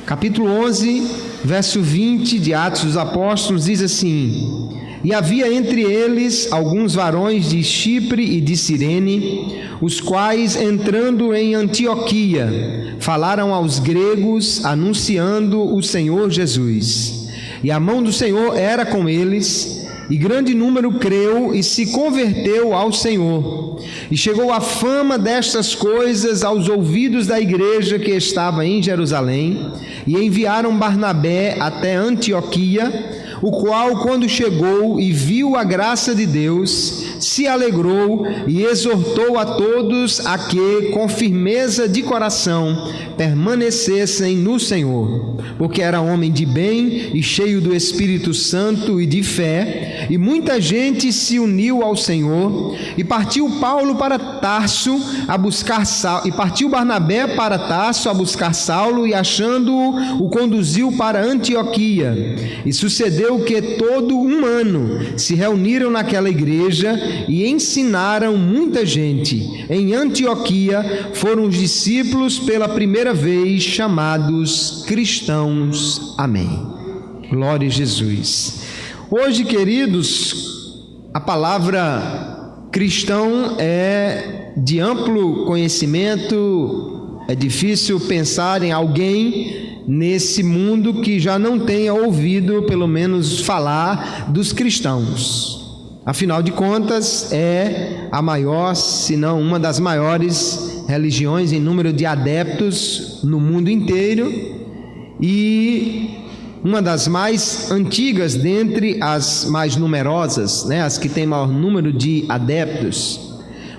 capítulo 11, verso 20 de Atos dos Apóstolos, diz assim: E havia entre eles alguns varões de Chipre e de Cirene, os quais, entrando em Antioquia, falaram aos gregos, anunciando o Senhor Jesus. E a mão do Senhor era com eles, e grande número creu e se converteu ao Senhor. E chegou a fama destas coisas aos ouvidos da igreja que estava em Jerusalém, e enviaram Barnabé até Antioquia, o qual, quando chegou e viu a graça de Deus, se alegrou e exortou a todos a que, com firmeza de coração, permanecessem no Senhor, porque era homem de bem e cheio do Espírito Santo e de fé, e muita gente se uniu ao Senhor. E partiu Paulo para Tarso a buscar Saulo, e partiu Barnabé para Tarso a buscar Saulo, e achando-o, o conduziu para Antioquia. E sucedeu que todo um ano se reuniram naquela igreja e ensinaram muita gente. Em Antioquia foram os discípulos pela primeira vez chamados cristãos. Amém. Glória a Jesus. Hoje, queridos, a palavra cristão é de amplo conhecimento. É difícil pensar em alguém nesse mundo que já não tenha ouvido, pelo menos, falar dos cristãos. Afinal de contas, é a maior, se não uma das maiores religiões em número de adeptos no mundo inteiro, e uma das mais antigas dentre as mais numerosas, as que têm maior número de adeptos.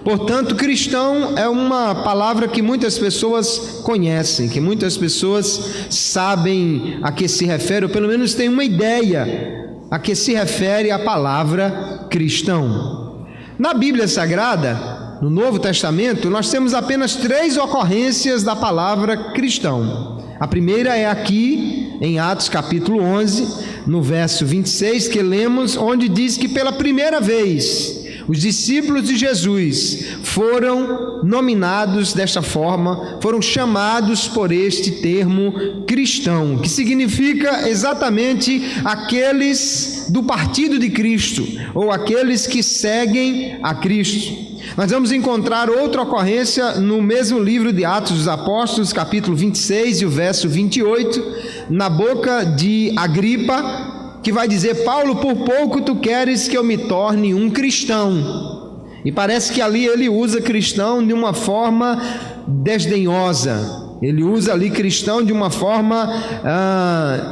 Portanto, cristão é uma palavra que muitas pessoas conhecem, que muitas pessoas sabem a que se refere, ou pelo menos têm uma ideia a que se refere a palavra cristão. Na Bíblia Sagrada, no Novo Testamento, nós temos apenas 3 ocorrências da palavra cristão. A primeira é aqui em Atos capítulo 11, no verso 26, que lemos, onde diz que pela primeira vez os discípulos de Jesus foram nominados desta forma, foram chamados por este termo cristão, que significa exatamente aqueles do partido de Cristo, ou aqueles que seguem a Cristo. Nós vamos encontrar outra ocorrência no mesmo livro de Atos dos Apóstolos, capítulo 26 e o verso 28, na boca de Agripa, que vai dizer: Paulo, por pouco tu queres que eu me torne um cristão. E parece que ali ele usa cristão de uma forma desdenhosa. Ele usa ali cristão de uma forma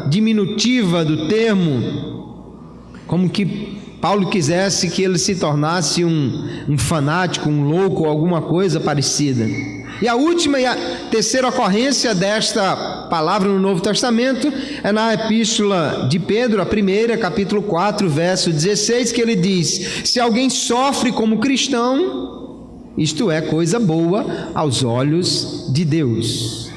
diminutiva do termo, como que Paulo quisesse que ele se tornasse um fanático, um louco, ou alguma coisa parecida. E a última e a terceira ocorrência desta palavra no Novo Testamento é na epístola de Pedro, a primeira, capítulo 4, verso 16, que ele diz: se alguém sofre como cristão, isto é coisa boa aos olhos de Deus.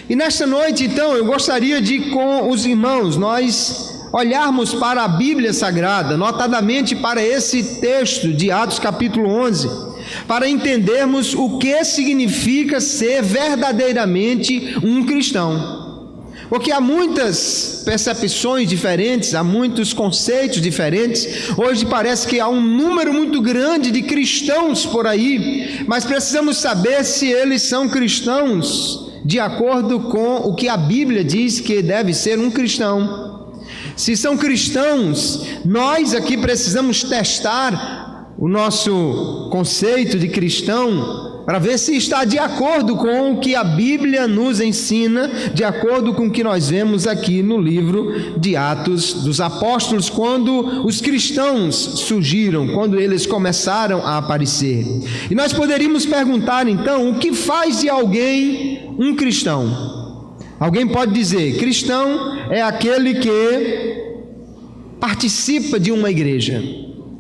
E nesta noite, então, eu gostaria de, com os irmãos, nós olharmos para a Bíblia Sagrada, notadamente para esse texto de Atos capítulo 11, para entendermos o que significa ser verdadeiramente um cristão. Porque há muitas percepções diferentes, há muitos conceitos diferentes. Hoje parece que há um número muito grande de cristãos por aí, mas precisamos saber se eles são cristãos de acordo com o que a Bíblia diz que deve ser um cristão. Se são cristãos, nós aqui precisamos testar o nosso conceito de cristão para ver se está de acordo com o que a Bíblia nos ensina, de acordo com o que nós vemos aqui no livro de Atos dos Apóstolos, quando os cristãos surgiram, quando eles começaram a aparecer. E nós poderíamos perguntar então, o que faz de alguém um cristão? Alguém pode dizer: cristão é aquele que participa de uma igreja,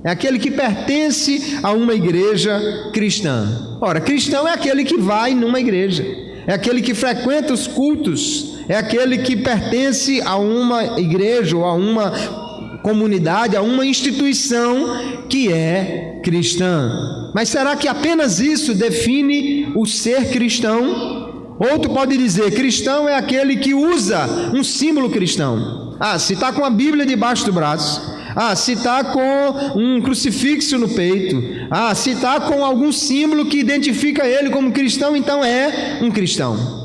é aquele que pertence a uma igreja cristã. Ora, cristão é aquele que vai numa igreja, é aquele que frequenta os cultos, é aquele que pertence a uma igreja ou a uma comunidade, a uma instituição que é cristã. Mas será que apenas isso define o ser cristão? Outro pode dizer, cristão é aquele que usa um símbolo cristão. Se está com a Bíblia debaixo do braço. Se está com um crucifixo no peito. Se está com algum símbolo que identifica ele como cristão, então é um cristão.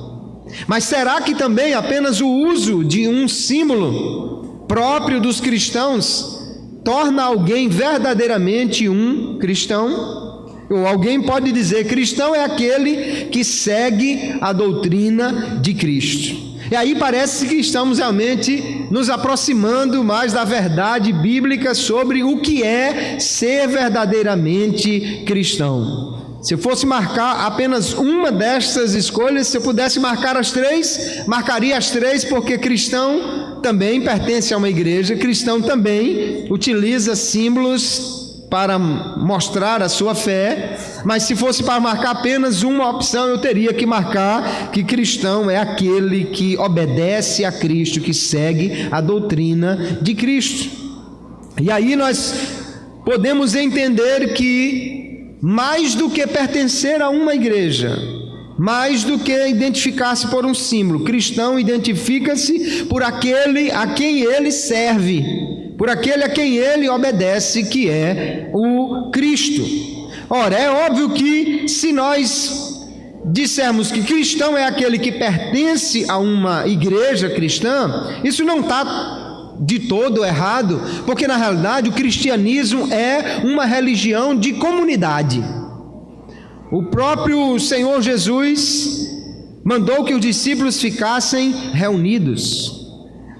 Mas será que também apenas o uso de um símbolo próprio dos cristãos torna alguém verdadeiramente um cristão? Ou alguém pode dizer, cristão é aquele que segue a doutrina de Cristo. E aí parece que estamos realmente nos aproximando mais da verdade bíblica sobre o que é ser verdadeiramente cristão. Se eu fosse marcar apenas uma destas escolhas, se eu pudesse marcar as três, marcaria as três, porque cristão também pertence a uma igreja, cristão também utiliza símbolos para mostrar a sua fé, mas se fosse para marcar apenas uma opção, eu teria que marcar que cristão é aquele que obedece a Cristo, que segue a doutrina de Cristo. E aí nós podemos entender que mais do que pertencer a uma igreja, mais do que identificar-se por um símbolo, cristão identifica-se por aquele a quem ele serve, por aquele a quem ele obedece, que é o Cristo. Ora, é óbvio que se nós dissermos que cristão é aquele que pertence a uma igreja cristã, isso não está de todo errado, porque na realidade o cristianismo é uma religião de comunidade. O próprio Senhor Jesus mandou que os discípulos ficassem reunidos.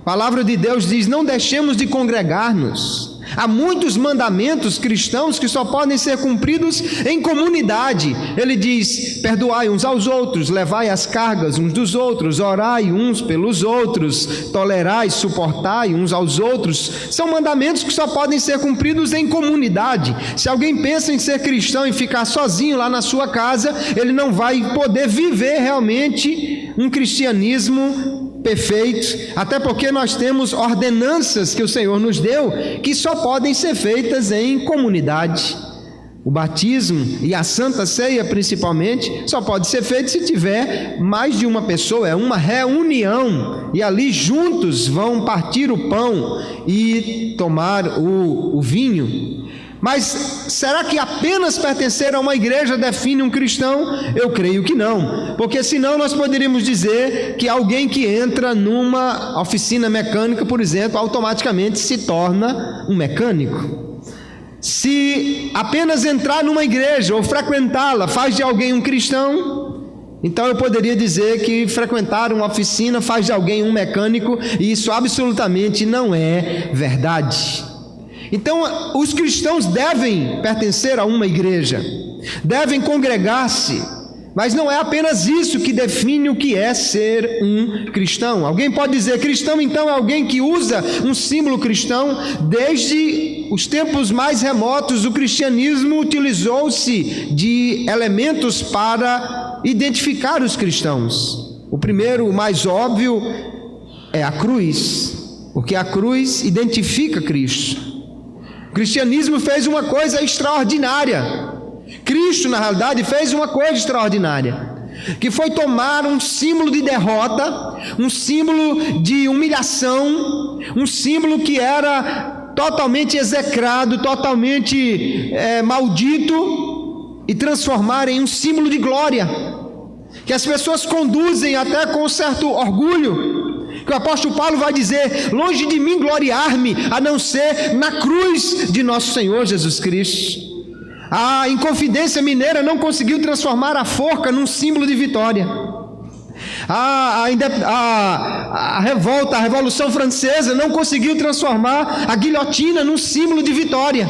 A palavra de Deus diz, não deixemos de congregar-nos. Há muitos mandamentos cristãos que só podem ser cumpridos em comunidade. Ele diz, perdoai uns aos outros, levai as cargas uns dos outros, orai uns pelos outros, tolerai, suportai uns aos outros. São mandamentos que só podem ser cumpridos em comunidade. Se alguém pensa em ser cristão e ficar sozinho lá na sua casa, ele não vai poder viver realmente um cristianismo perfeito, até porque nós temos ordenanças que o Senhor nos deu, que só podem ser feitas em comunidade. O batismo e a Santa Ceia, principalmente, só pode ser feito se tiver mais de uma pessoa, é uma reunião, e ali juntos vão partir o pão e tomar o vinho. Mas será que apenas pertencer a uma igreja define um cristão? Eu creio que não, porque senão nós poderíamos dizer que alguém que entra numa oficina mecânica, por exemplo, automaticamente se torna um mecânico. Se apenas entrar numa igreja ou frequentá-la faz de alguém um cristão, então eu poderia dizer que frequentar uma oficina faz de alguém um mecânico, e isso absolutamente não é verdade. Então, os cristãos devem pertencer a uma igreja, devem congregar-se, mas não é apenas isso que define o que é ser um cristão. Alguém pode dizer, cristão então é alguém que usa um símbolo cristão. Desde os tempos mais remotos, o cristianismo utilizou-se de elementos para identificar os cristãos. O primeiro, o mais óbvio, é a cruz, porque a cruz identifica Cristo. O cristianismo fez uma coisa extraordinária. Cristo, na realidade, fez uma coisa extraordinária, que foi tomar um símbolo de derrota, um símbolo de humilhação, um símbolo que era totalmente execrado, totalmente maldito, e transformar em um símbolo de glória, que as pessoas conduzem até com certo orgulho, que o apóstolo Paulo vai dizer, longe de mim gloriar-me, a não ser na cruz de nosso Senhor Jesus Cristo. A Inconfidência Mineira não conseguiu transformar a forca num símbolo de vitória. A Revolução Francesa não conseguiu transformar a guilhotina num símbolo de vitória.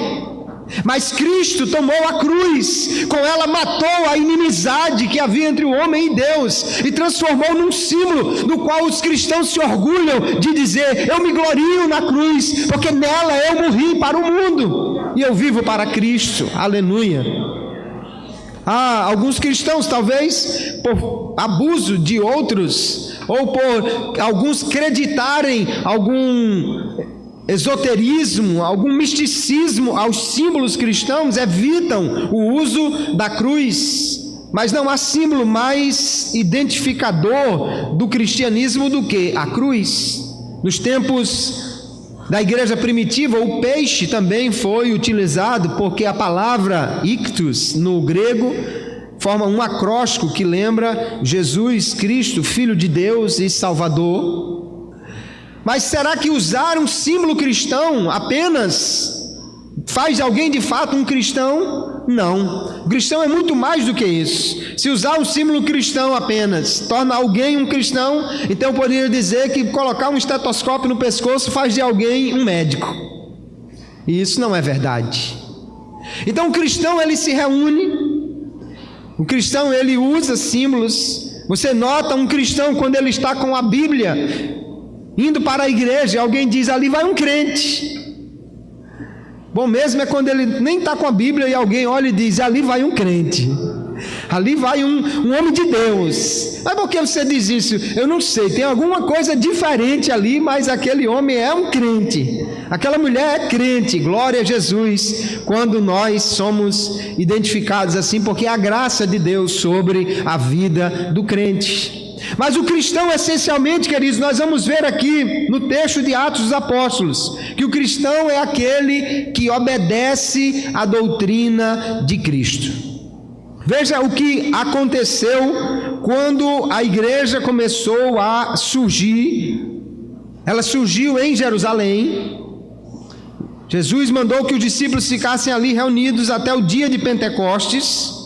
Mas Cristo tomou a cruz, com ela matou a inimizade que havia entre o homem e Deus, e transformou num símbolo no qual os cristãos se orgulham de dizer, eu me glorio na cruz, porque nela eu morri para o mundo, e eu vivo para Cristo, aleluia. Alguns cristãos, talvez por abuso de outros, ou por alguns acreditarem algum esoterismo, algum misticismo aos símbolos cristãos, evitam o uso da cruz. Mas não há símbolo mais identificador do cristianismo do que a cruz. Nos tempos da igreja primitiva, o peixe também foi utilizado, porque a palavra ictus no grego forma um acróstico que lembra Jesus Cristo, Filho de Deus e Salvador. Mas será que usar um símbolo cristão apenas faz de alguém de fato um cristão? Não. O cristão é muito mais do que isso. Se usar um símbolo cristão apenas torna alguém um cristão, então eu poderia dizer que colocar um estetoscópio no pescoço faz de alguém um médico. E isso não é verdade. Então o cristão, ele se reúne, o cristão, ele usa símbolos. Você nota um cristão quando ele está com a Bíblia indo para a igreja, e alguém diz: ali vai um crente. Bom mesmo é quando ele nem está com a Bíblia e alguém olha e diz: ali vai um crente, ali vai um homem de Deus. Mas por que você diz isso? Eu não sei, tem alguma coisa diferente ali, mas aquele homem é um crente, aquela mulher é crente. Glória a Jesus, quando nós somos identificados assim, porque é a graça de Deus sobre a vida do crente. Mas o cristão, essencialmente, queridos, nós vamos ver aqui no texto de Atos dos Apóstolos, que o cristão é aquele que obedece à doutrina de Cristo. Veja o que aconteceu quando a igreja começou a surgir. Ela surgiu em Jerusalém. Jesus mandou que os discípulos ficassem ali reunidos até o dia de Pentecostes.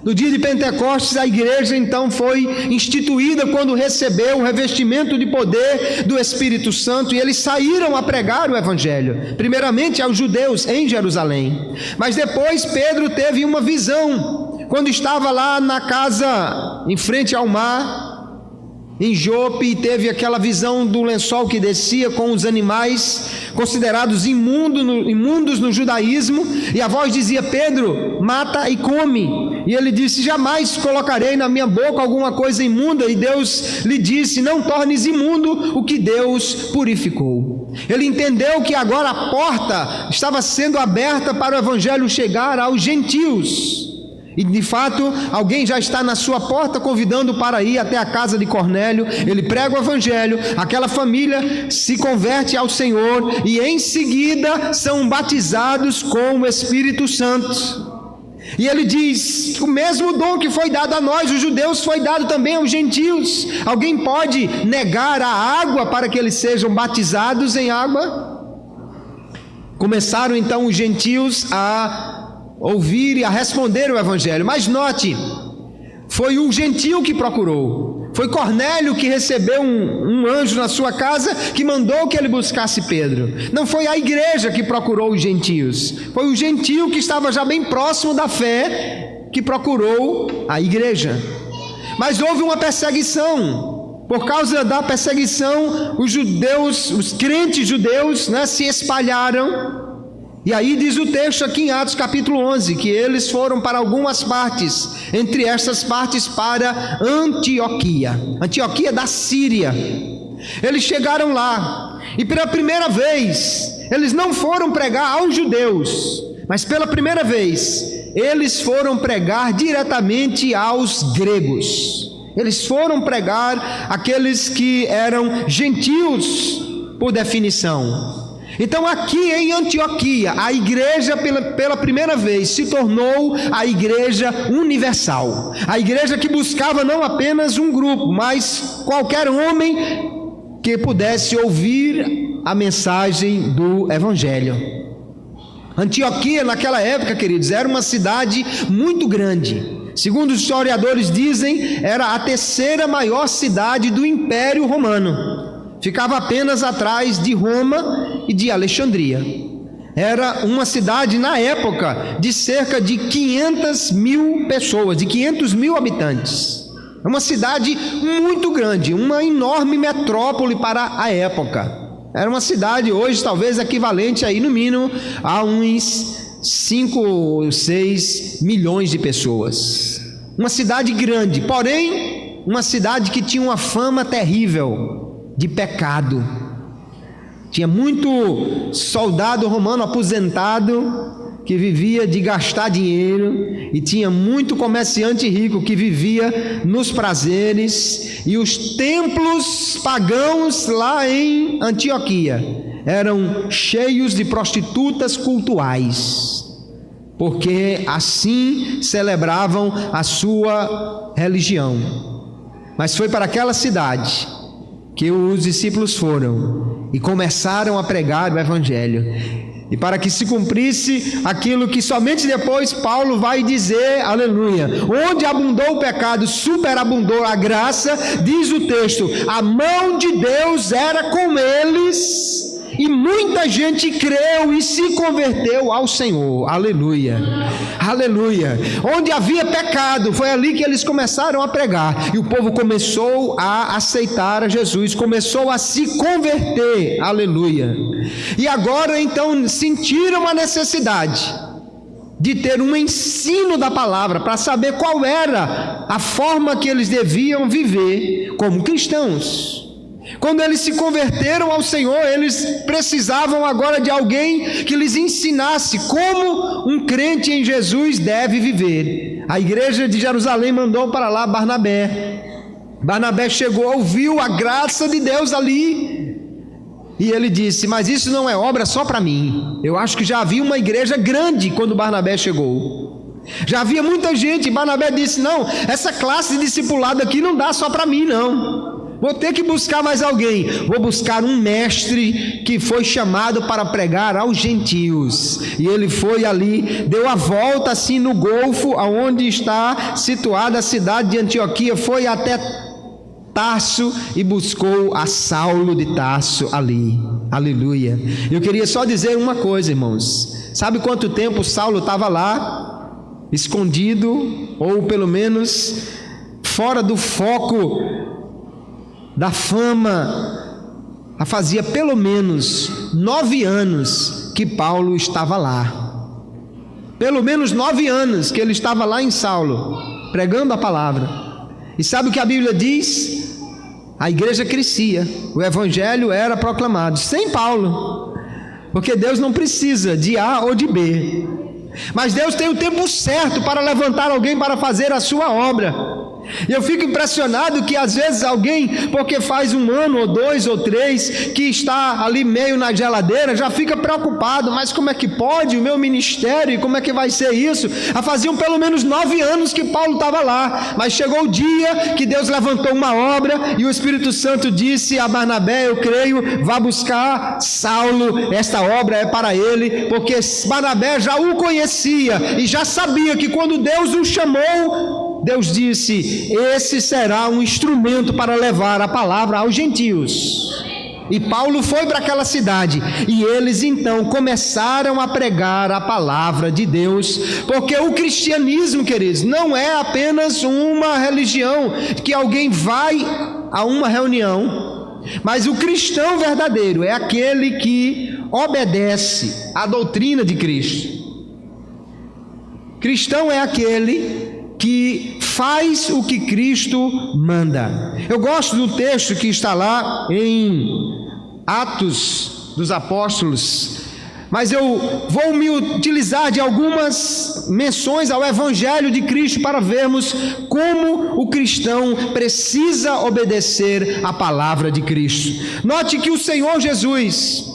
No dia de Pentecostes, a igreja então foi instituída quando recebeu o revestimento de poder do Espírito Santo, e eles saíram a pregar o Evangelho, primeiramente aos judeus em Jerusalém. Mas depois Pedro teve uma visão, quando estava lá na casa em frente ao mar, em Jope, e teve aquela visão do lençol que descia com os animais considerados imundos no judaísmo, e a voz dizia: Pedro, mata e come. E ele disse: jamais colocarei na minha boca alguma coisa imunda. E Deus lhe disse: não tornes imundo o que Deus purificou. Ele entendeu que agora a porta estava sendo aberta para o evangelho chegar aos gentios. E de fato, alguém já está na sua porta convidando para ir até a casa de Cornélio. Ele prega o evangelho, aquela família se converte ao Senhor e em seguida são batizados com o Espírito Santo. E ele diz: o mesmo dom que foi dado a nós, os judeus, foi dado também aos gentios. Alguém pode negar a água para que eles sejam batizados em água? Começaram então os gentios a ouvir e a responder o evangelho. Mas note, foi um gentio que procurou. Foi Cornélio que recebeu um anjo na sua casa, que mandou que ele buscasse Pedro. Não foi a igreja que procurou os gentios, foi o gentio que estava já bem próximo da fé que procurou a igreja. Mas houve uma perseguição. Por causa da perseguição, os judeus, os crentes judeus, se espalharam. E aí diz o texto aqui em Atos capítulo 11, que eles foram para algumas partes, entre estas partes para Antioquia da Síria. Eles chegaram lá, e pela primeira vez, eles não foram pregar aos judeus, mas pela primeira vez, eles foram pregar diretamente aos gregos. Eles foram pregar aqueles que eram gentios, por definição. Então aqui em Antioquia, a igreja pela primeira vez se tornou a igreja universal. A igreja que buscava não apenas um grupo, mas qualquer homem que pudesse ouvir a mensagem do evangelho. Antioquia naquela época, queridos, era uma cidade muito grande. Segundo os historiadores dizem, era a terceira maior cidade do Império Romano. Ficava apenas atrás de Roma e de Alexandria. Era uma cidade na época de cerca de 500 mil pessoas, de 500 mil habitantes. É uma cidade muito grande, uma enorme metrópole para a época. Era uma cidade hoje talvez equivalente aí no mínimo a uns 5 ou 6 milhões de pessoas. Uma cidade grande, porém uma cidade que tinha uma fama terrível de pecado. Tinha muito soldado romano aposentado que vivia de gastar dinheiro, e tinha muito comerciante rico que vivia nos prazeres, e os templos pagãos lá em Antioquia eram cheios de prostitutas cultuais, porque assim celebravam a sua religião. Mas foi para aquela cidade que os discípulos foram e começaram a pregar o Evangelho, e para que se cumprisse aquilo que somente depois Paulo vai dizer, aleluia: onde abundou o pecado, superabundou a graça, diz o texto, a mão de Deus era com eles, e muita gente creu e se converteu ao Senhor, aleluia, aleluia. Onde havia pecado, foi ali que eles começaram a pregar, e o povo começou a aceitar a Jesus, começou a se converter, aleluia. E agora então sentiram a necessidade de ter um ensino da palavra, para saber qual era a forma que eles deviam viver como cristãos. Quando eles se converteram ao Senhor, eles precisavam agora de alguém que lhes ensinasse como um crente em Jesus deve viver. A igreja de Jerusalém mandou para lá Barnabé. Barnabé chegou, ouviu a graça de Deus ali, e ele disse: mas isso não é obra só para mim. Eu acho que já havia uma igreja grande quando Barnabé chegou, já havia muita gente. Barnabé disse: não, essa classe de discipulado aqui não dá só para mim não, vou ter que buscar mais alguém, vou buscar um mestre que foi chamado para pregar aos gentios. E ele foi ali, deu a volta assim no golfo aonde está situada a cidade de Antioquia, foi até Tarso e buscou a Saulo de Tarso ali, aleluia. Eu queria só dizer uma coisa, irmãos: sabe quanto tempo Saulo estava lá, escondido, ou pelo menos fora do foco da fama? Fazia pelo menos 9 anos que Paulo estava lá, pelo menos 9 anos que ele estava lá em Saulo, pregando a palavra. E sabe o que a Bíblia diz? A igreja crescia, o evangelho era proclamado, sem Paulo, porque Deus não precisa de A ou de B, mas Deus tem o tempo certo para levantar alguém para fazer a sua obra. E eu fico impressionado que às vezes alguém, porque faz 1 ano ou 2 ou 3 que está ali meio na geladeira, já fica preocupado: mas como é que pode o meu ministério, e como é que vai ser isso? Faziam pelo menos 9 anos que Paulo estava lá, mas chegou o dia que Deus levantou uma obra, e o Espírito Santo disse a Barnabé: eu creio, vá buscar Saulo, esta obra é para ele, porque Barnabé já o conhecia e já sabia que quando Deus o chamou, Deus disse: esse será um instrumento para levar a palavra aos gentios. E Paulo foi para aquela cidade, e eles então começaram a pregar a palavra de Deus, porque o cristianismo, queridos, não é apenas uma religião que alguém vai a uma reunião, mas o cristão verdadeiro é aquele que obedece à doutrina de Cristo. Cristão é aquele que faz o que Cristo manda. Eu gosto do texto que está lá em Atos dos Apóstolos, mas eu vou me utilizar de algumas menções ao Evangelho de Cristo para vermos como o cristão precisa obedecer à palavra de Cristo. Note que o Senhor Jesus,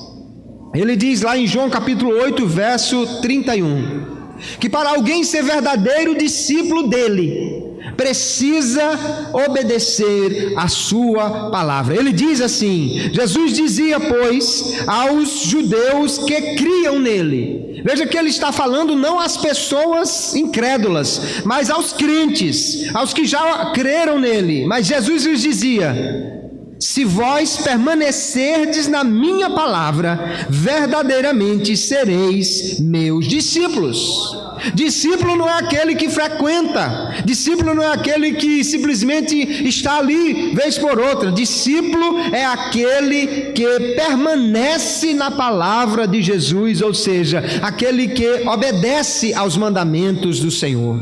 ele diz lá em João capítulo 8, verso 31, que para alguém ser verdadeiro discípulo dele, precisa obedecer a sua palavra. Ele diz assim: Jesus dizia, pois, aos judeus que criam nele. Veja que ele está falando não às pessoas incrédulas, mas aos crentes, aos que já creram nele. Mas Jesus lhes dizia: se vós permanecerdes na minha palavra, verdadeiramente sereis meus discípulos. Discípulo não é aquele que frequenta, discípulo não é aquele que simplesmente está ali vez por outra. Discípulo é aquele que permanece na palavra de Jesus, ou seja, aquele que obedece aos mandamentos do Senhor.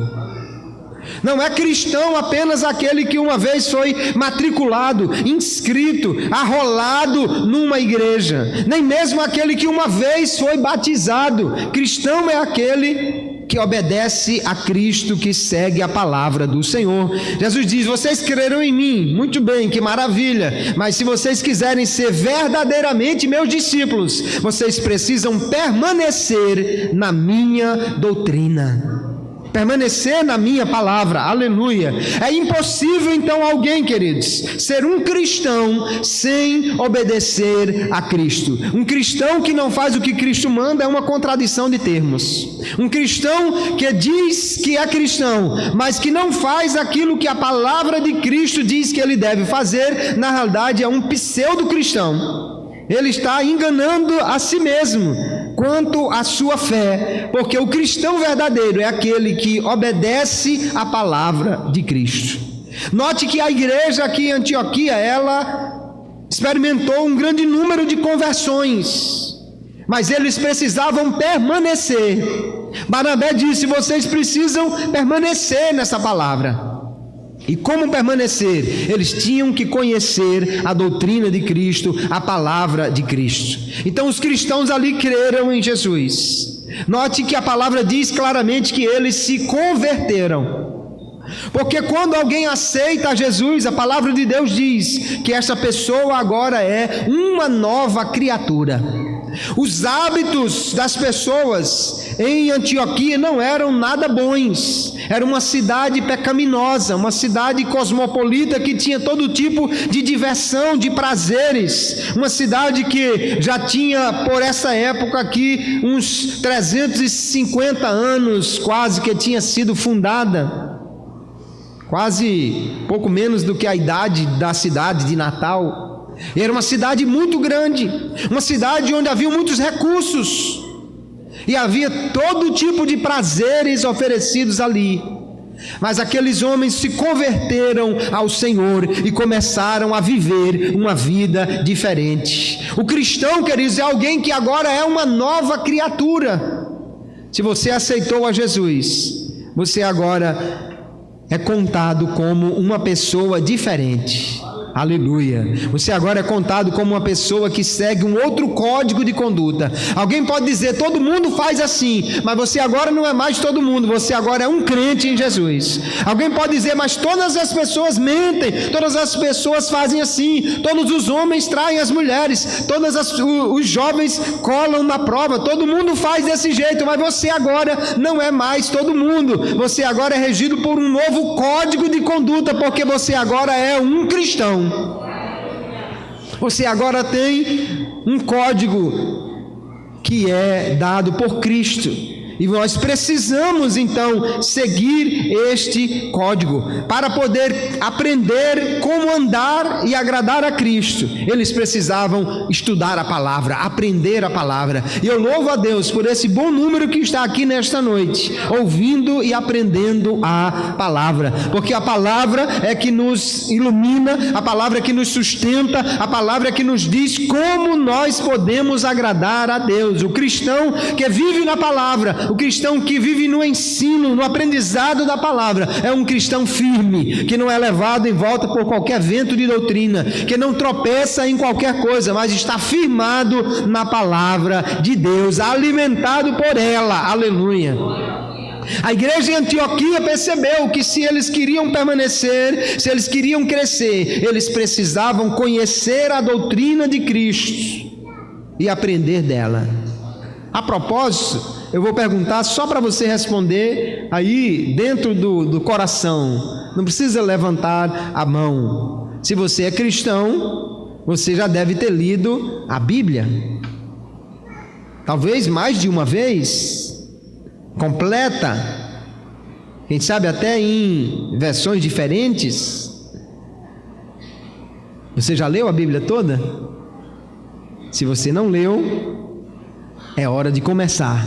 Não é cristão apenas aquele que uma vez foi matriculado, inscrito, arrolado numa igreja, nem mesmo aquele que uma vez foi batizado. Cristão é aquele que obedece a Cristo, que segue a palavra do Senhor. Jesus diz: vocês creram em mim, muito bem, que maravilha, mas se vocês quiserem ser verdadeiramente meus discípulos, vocês precisam permanecer na minha doutrina, permanecer na minha palavra. Aleluia. É impossível então alguém, queridos, ser um cristão sem obedecer a Cristo. Um cristão que não faz o que Cristo manda é uma contradição de termos. Um cristão que diz que é cristão, mas que não faz aquilo que a palavra de Cristo diz que ele deve fazer, na realidade é um pseudo-cristão. Ele está enganando a si mesmo quanto à sua fé, porque o cristão verdadeiro é aquele que obedece a palavra de Cristo. Note que a igreja aqui em Antioquia, ela experimentou um grande número de conversões, mas eles precisavam permanecer. Barnabé disse: vocês precisam permanecer nessa palavra. E como permanecer? Eles tinham que conhecer a doutrina de Cristo, a palavra de Cristo. Então os cristãos ali creram em Jesus. Note que a palavra diz claramente que eles se converteram. Porque quando alguém aceita Jesus, a palavra de Deus diz que essa pessoa agora é uma nova criatura. Os hábitos das pessoas em Antioquia não eram nada bons. Era uma cidade pecaminosa, uma cidade cosmopolita que tinha todo tipo de diversão, de prazeres. Uma cidade que já tinha, por essa época aqui, uns 350 anos quase que tinha sido fundada. Quase pouco menos do que a idade da cidade de Natal. Era uma cidade muito grande, uma cidade onde havia muitos recursos, e havia todo tipo de prazeres oferecidos ali. Mas aqueles homens se converteram ao Senhor e começaram a viver uma vida diferente. O cristão, queridos, é alguém que agora é uma nova criatura. Se você aceitou a Jesus, você agora é contado como uma pessoa diferente. Aleluia. Você agora é contado como uma pessoa que segue um outro código de conduta. Alguém pode dizer: todo mundo faz assim, mas você agora não é mais todo mundo, você agora é um crente em Jesus. Alguém pode dizer: mas todas as pessoas mentem, todas as pessoas fazem assim, todos os homens traem as mulheres, os jovens colam na prova, todo mundo faz desse jeito, mas você agora não é mais todo mundo, você agora é regido por um novo código de conduta, porque você agora é um cristão. Você agora tem um código que é dado por Cristo, e nós precisamos então seguir este código para poder aprender como andar e agradar a Cristo. Eles precisavam estudar a palavra, aprender a palavra, e eu louvo a Deus por esse bom número que está aqui nesta noite, ouvindo e aprendendo a palavra, porque a palavra é que nos ilumina, a palavra é que nos sustenta, a palavra é que nos diz como nós podemos agradar a Deus. O cristão que vive na palavra, o cristão que vive no ensino, no aprendizado da palavra, é um cristão firme, que não é levado em volta por qualquer vento de doutrina, que não tropeça em qualquer coisa, mas está firmado na palavra de Deus, alimentado por ela. Aleluia. A igreja em Antioquia percebeu que se eles queriam permanecer, se eles queriam crescer, eles precisavam conhecer a doutrina de Cristo e aprender dela. A propósito, eu vou perguntar só para você responder aí dentro do coração, não precisa levantar a mão. Se você é cristão, você já deve ter lido a Bíblia, talvez mais de uma vez, completa, quem sabe até em versões diferentes. Você já leu a Bíblia toda? Se você não leu, é hora de começar,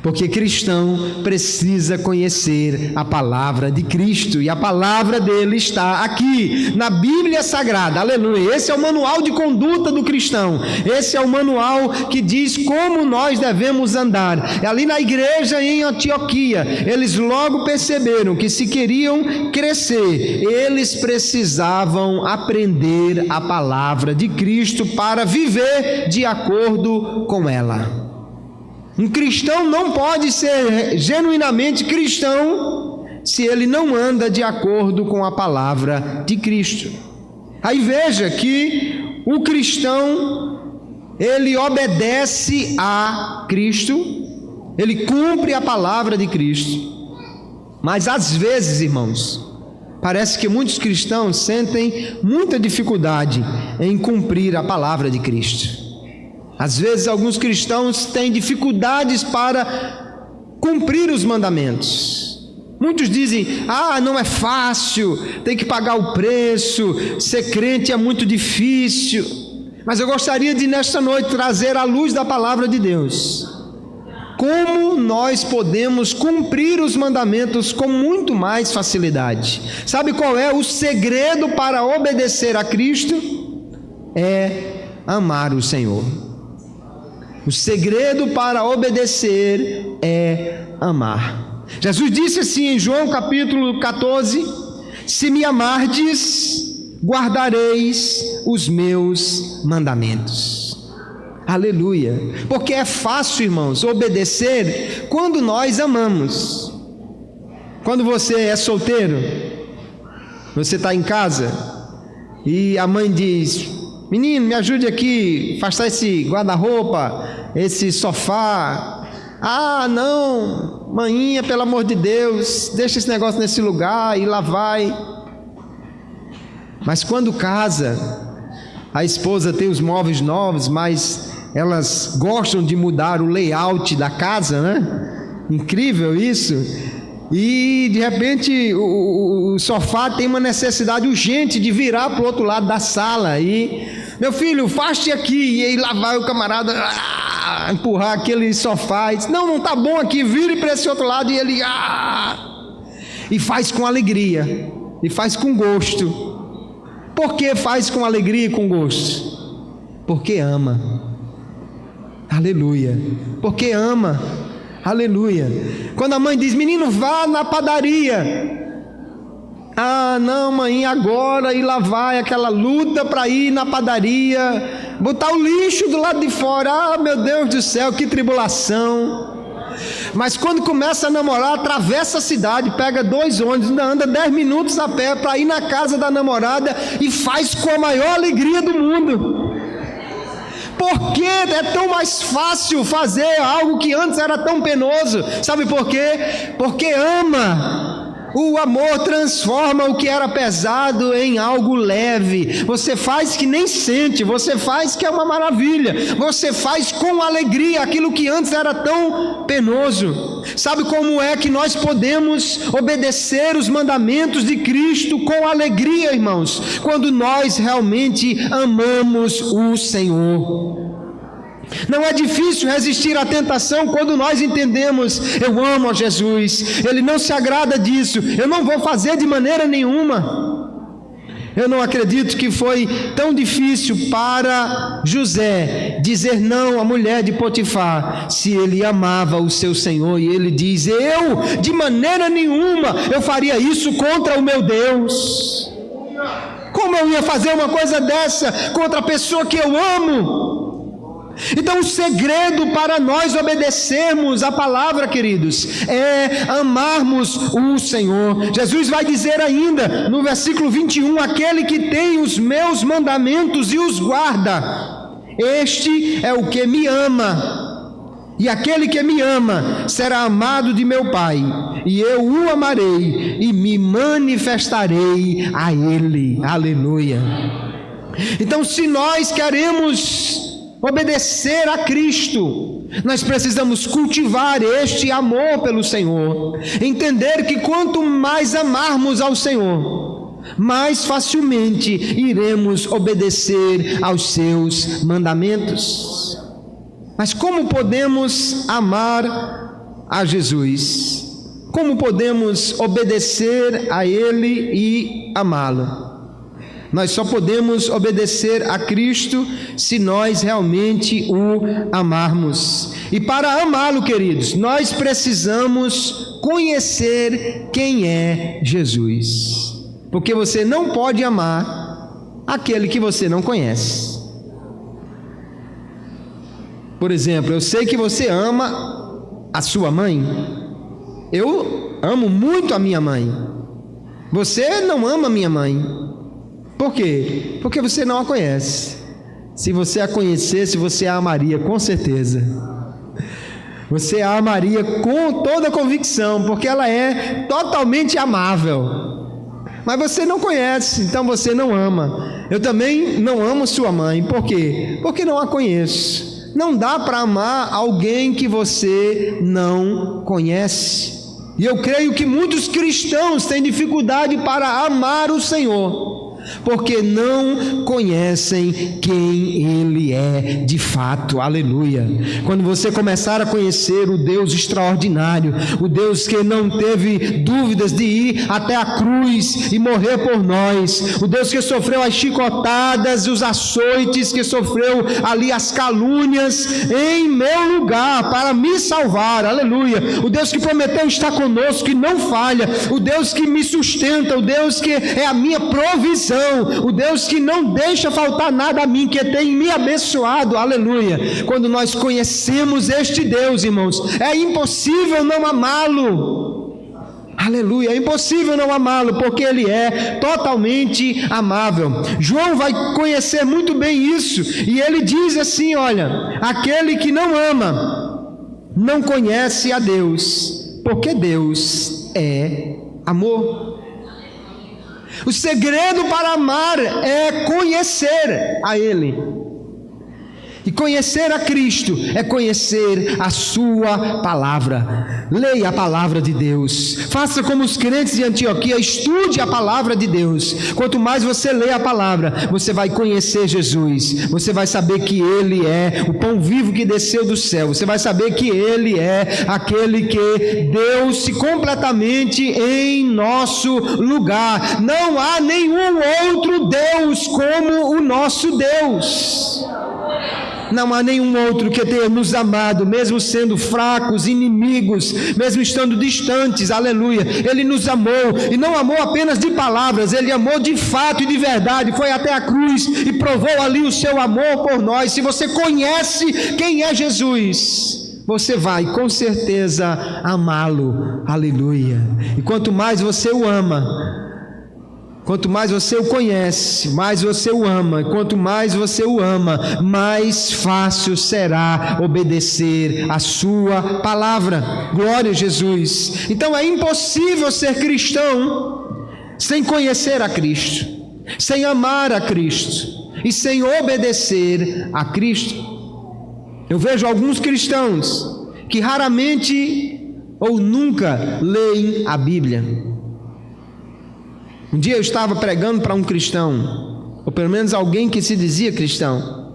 Porque cristão precisa conhecer a palavra de Cristo, e a palavra dele está aqui, na Bíblia Sagrada, aleluia. Esse é o manual de conduta do cristão, esse é o manual que diz como nós devemos andar. Ali na igreja em Antioquia, eles logo perceberam que se queriam crescer, eles precisavam aprender a palavra de Cristo para viver de acordo com ela. Um cristão não pode ser genuinamente cristão se ele não anda de acordo com a palavra de Cristo. Aí veja que o cristão, ele obedece a Cristo, ele cumpre a palavra de Cristo, mas às vezes, irmãos, parece que muitos cristãos sentem muita dificuldade em cumprir a palavra de Cristo. Às vezes alguns cristãos têm dificuldades para cumprir os mandamentos. Muitos dizem, não é fácil, tem que pagar o preço, ser crente é muito difícil. Mas eu gostaria de nesta noite trazer à luz da palavra de Deus como nós podemos cumprir os mandamentos com muito mais facilidade. Sabe qual é o segredo para obedecer a Cristo? É amar o Senhor. O segredo para obedecer é amar. Jesus disse assim em João capítulo 14: se me amardes, guardareis os meus mandamentos. Aleluia. Porque é fácil, irmãos, obedecer quando nós amamos. Quando você é solteiro, você está em casa e a mãe diz: menino, me ajude aqui, afastar esse guarda-roupa, esse sofá. Não, maninha, pelo amor de Deus, deixa esse negócio nesse lugar, e lá vai. Mas quando casa, a esposa tem os móveis novos, mas elas gostam de mudar o layout da casa, né? Incrível isso. E de repente o sofá tem uma necessidade urgente de virar para o outro lado da sala. E meu filho, faste aqui. E aí lá vai o camarada empurrar aquele sofá e diz: não está bom aqui, vire para esse outro lado. E ele e faz com alegria, e faz com gosto. Por que faz com alegria e com gosto? Porque ama. Aleluia. Porque ama. Aleluia. Quando a mãe diz: menino, vá na padaria. Não, mãe, agora, e lá vai aquela luta para ir na padaria, botar o lixo do lado de fora. Meu Deus do céu, que tribulação. Mas quando começa a namorar, atravessa a cidade, pega 2 ônibus, anda 10 minutos a pé para ir na casa da namorada e faz com a maior alegria do mundo. Porque é tão mais fácil fazer algo que antes era tão penoso. Sabe por quê? Porque ama. O amor transforma o que era pesado em algo leve. Você faz que nem sente, você faz que é uma maravilha, você faz com alegria aquilo que antes era tão penoso. Sabe como é que nós podemos obedecer os mandamentos de Cristo com alegria, irmãos? Quando nós realmente amamos o Senhor. Não é difícil resistir à tentação quando nós entendemos: eu amo a Jesus, Ele não se agrada disso, eu não vou fazer de maneira nenhuma. Eu não acredito que foi tão difícil para José dizer não à mulher de Potifar, se ele amava o seu Senhor. E ele diz: eu de maneira nenhuma eu faria isso contra o meu Deus. Como eu ia fazer uma coisa dessa contra a pessoa que eu amo? Então o segredo para nós obedecermos a palavra, queridos, é amarmos o Senhor. Jesus vai dizer ainda no versículo 21, aquele que tem os meus mandamentos e os guarda, este é o que me ama, e aquele que me ama será amado de meu Pai, e eu o amarei e me manifestarei a ele. Aleluia. Então, se nós queremos obedecer a Cristo, nós precisamos cultivar este amor pelo Senhor, entender que quanto mais amarmos ao Senhor, mais facilmente iremos obedecer aos seus mandamentos. Mas como podemos amar a Jesus? Como podemos obedecer a Ele e amá-lo? Nós só podemos obedecer a Cristo se nós realmente o amarmos. E para amá-lo, queridos, nós precisamos conhecer quem é Jesus. Porque você não pode amar aquele que você não conhece. Por exemplo, eu sei que você ama a sua mãe. Eu amo muito a minha mãe. Você não ama a minha mãe. Por quê? Porque você não a conhece. Se você a conhecesse, você a amaria com certeza. Você a amaria com toda a convicção, porque ela é totalmente amável. Mas você não conhece, então você não ama. Eu também não amo sua mãe. Por quê? Porque não a conheço. Não dá para amar alguém que você não conhece. E eu creio que muitos cristãos têm dificuldade para amar o Senhor, porque não conhecem quem Ele é de fato. Aleluia. Quando você começar a conhecer o Deus extraordinário, o Deus que não teve dúvidas de ir até a cruz e morrer por nós, o Deus que sofreu as chicotadas, os açoites, que sofreu ali as calúnias em meu lugar para me salvar, aleluia, o Deus que prometeu estar conosco, que não falha, o Deus que me sustenta, o Deus que é a minha provisão, o Deus que não deixa faltar nada a mim, que tem me abençoado, aleluia. Quando nós conhecemos este Deus, irmãos, é impossível não amá-lo, aleluia, é impossível não amá-lo, porque Ele é totalmente amável. João vai conhecer muito bem isso, e ele diz assim, olha, aquele que não ama, não conhece a Deus, porque Deus é amor. O segredo para amar é conhecer a Ele. E conhecer a Cristo é conhecer a sua palavra. Leia a palavra de Deus. Faça como os crentes de Antioquia, estude a palavra de Deus. Quanto mais você lê a palavra, você vai conhecer Jesus. Você vai saber que Ele é o pão vivo que desceu do céu. Você vai saber que Ele é aquele que deu-se completamente em nosso lugar. Não há nenhum outro Deus como o nosso Deus. Não há nenhum outro que tenha nos amado, mesmo sendo fracos, inimigos, mesmo estando distantes, aleluia. Ele nos amou, e não amou apenas de palavras, Ele amou de fato e de verdade, foi até a cruz e provou ali o seu amor por nós. Se você conhece quem é Jesus, você vai com certeza amá-lo, aleluia. E quanto mais você o ama, quanto mais você o conhece, mais você o ama. Quanto mais você o ama, mais fácil será obedecer a sua palavra. Glória a Jesus. Então é impossível ser cristão sem conhecer a Cristo, sem amar a Cristo e sem obedecer a Cristo. Eu vejo alguns cristãos que raramente ou nunca leem a Bíblia. Um dia eu estava pregando para um cristão, ou pelo menos alguém que se dizia cristão,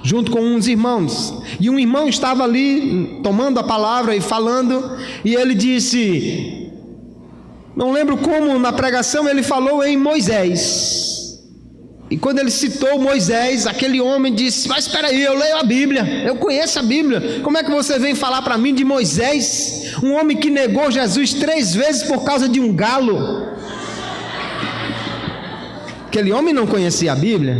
junto com uns irmãos, e um irmão estava ali tomando a palavra e falando, e ele disse, não lembro como na pregação ele falou em Moisés, e quando ele citou Moisés, aquele homem disse, mas espera aí, eu leio a Bíblia, eu conheço a Bíblia, como é que você vem falar para mim de Moisés, um homem que negou Jesus 3 vezes por causa de um galo? Aquele homem não conhecia a Bíblia,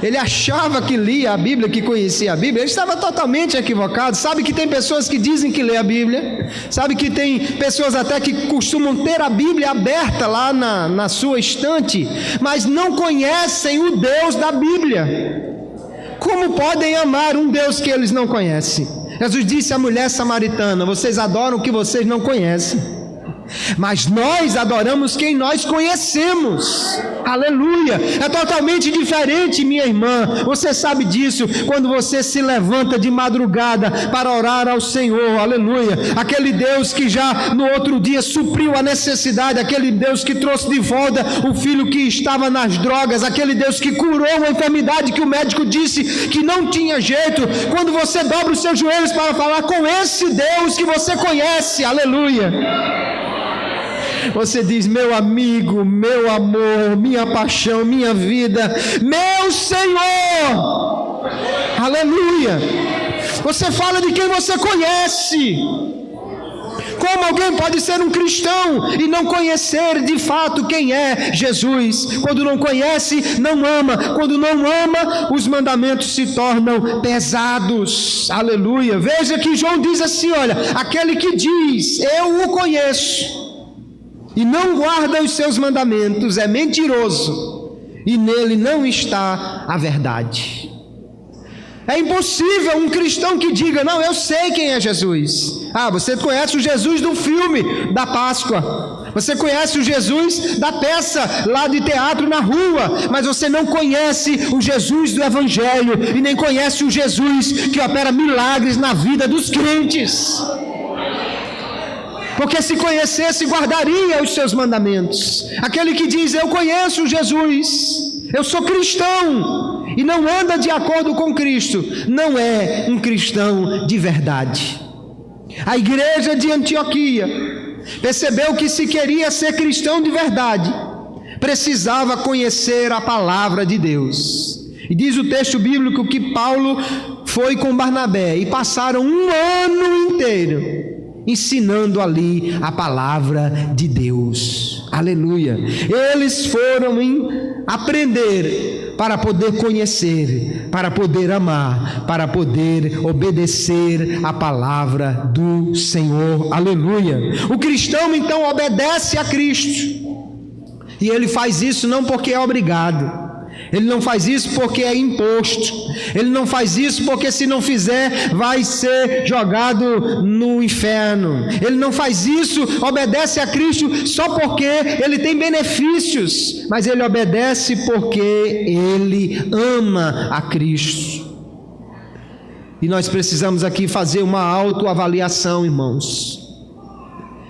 ele achava que lia a Bíblia, que conhecia a Bíblia, ele estava totalmente equivocado. Sabe que tem pessoas que dizem que lê a Bíblia, sabe que tem pessoas até que costumam ter a Bíblia aberta lá na sua estante, mas não conhecem o Deus da Bíblia. Como podem amar um Deus que eles não conhecem? Jesus disse à mulher samaritana, vocês adoram o que vocês não conhecem. mas nós adoramos quem nós conhecemos. Aleluia! É totalmente diferente, minha irmã. Você sabe disso quando você se levanta de madrugada para orar ao Senhor. Aleluia! Aquele Deus que já no outro dia supriu a necessidade, aquele Deus que trouxe de volta o filho que estava nas drogas, aquele Deus que curou uma enfermidade que o médico disse que não tinha jeito. Quando você dobra os seus joelhos para falar com esse Deus que você conhece, aleluia, você diz: meu amigo, meu amor, minha paixão, minha vida, meu Senhor, aleluia. Você fala de quem você conhece. Como alguém pode ser um cristão e não conhecer de fato quem é Jesus? Quando não conhece, não ama. Quando não ama, os mandamentos se tornam pesados. Aleluia. Veja que João diz assim: olha, aquele que diz eu o conheço e não guarda os seus mandamentos é mentiroso, e nele não está a verdade. É impossível um cristão que diga: não, eu sei quem é Jesus. Você conhece o Jesus do filme da Páscoa, você conhece o Jesus da peça lá de teatro na rua, mas você não conhece o Jesus do Evangelho, e nem conhece o Jesus que opera milagres na vida dos crentes. Porque se conhecesse, guardaria os seus mandamentos. Aquele que diz eu conheço Jesus, eu sou cristão, e não anda de acordo com Cristo, não é um cristão de verdade. A igreja de Antioquia percebeu que se queria ser cristão de verdade, precisava conhecer a palavra de Deus. E diz o texto bíblico que Paulo foi com Barnabé e passaram um ano inteiro ensinando ali a palavra de Deus. Aleluia. Eles foram aprender para poder conhecer, para poder amar, para poder obedecer a palavra do Senhor. Aleluia. O cristão então obedece a Cristo, e ele faz isso não porque é obrigado, ele não faz isso porque é imposto, ele não faz isso porque se não fizer vai ser jogado no inferno, ele não faz isso, obedece a Cristo só porque ele tem benefícios, mas ele obedece porque ele ama a Cristo. E nós precisamos aqui fazer uma autoavaliação, irmãos,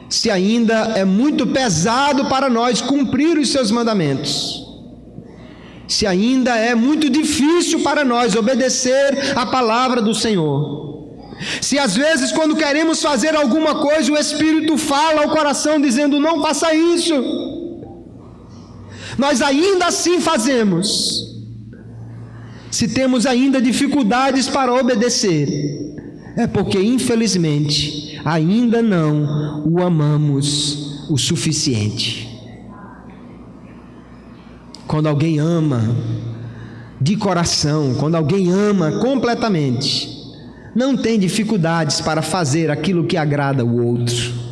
se ainda é muito pesado para nós cumprir os seus mandamentos, se ainda é muito difícil para nós obedecer a palavra do Senhor, se às vezes quando queremos fazer alguma coisa o Espírito fala ao coração dizendo não faça isso, nós ainda assim fazemos, se temos ainda dificuldades para obedecer, é porque infelizmente ainda não o amamos o suficiente. Quando alguém ama de coração, quando alguém ama completamente, não tem dificuldades para fazer aquilo que agrada o outro.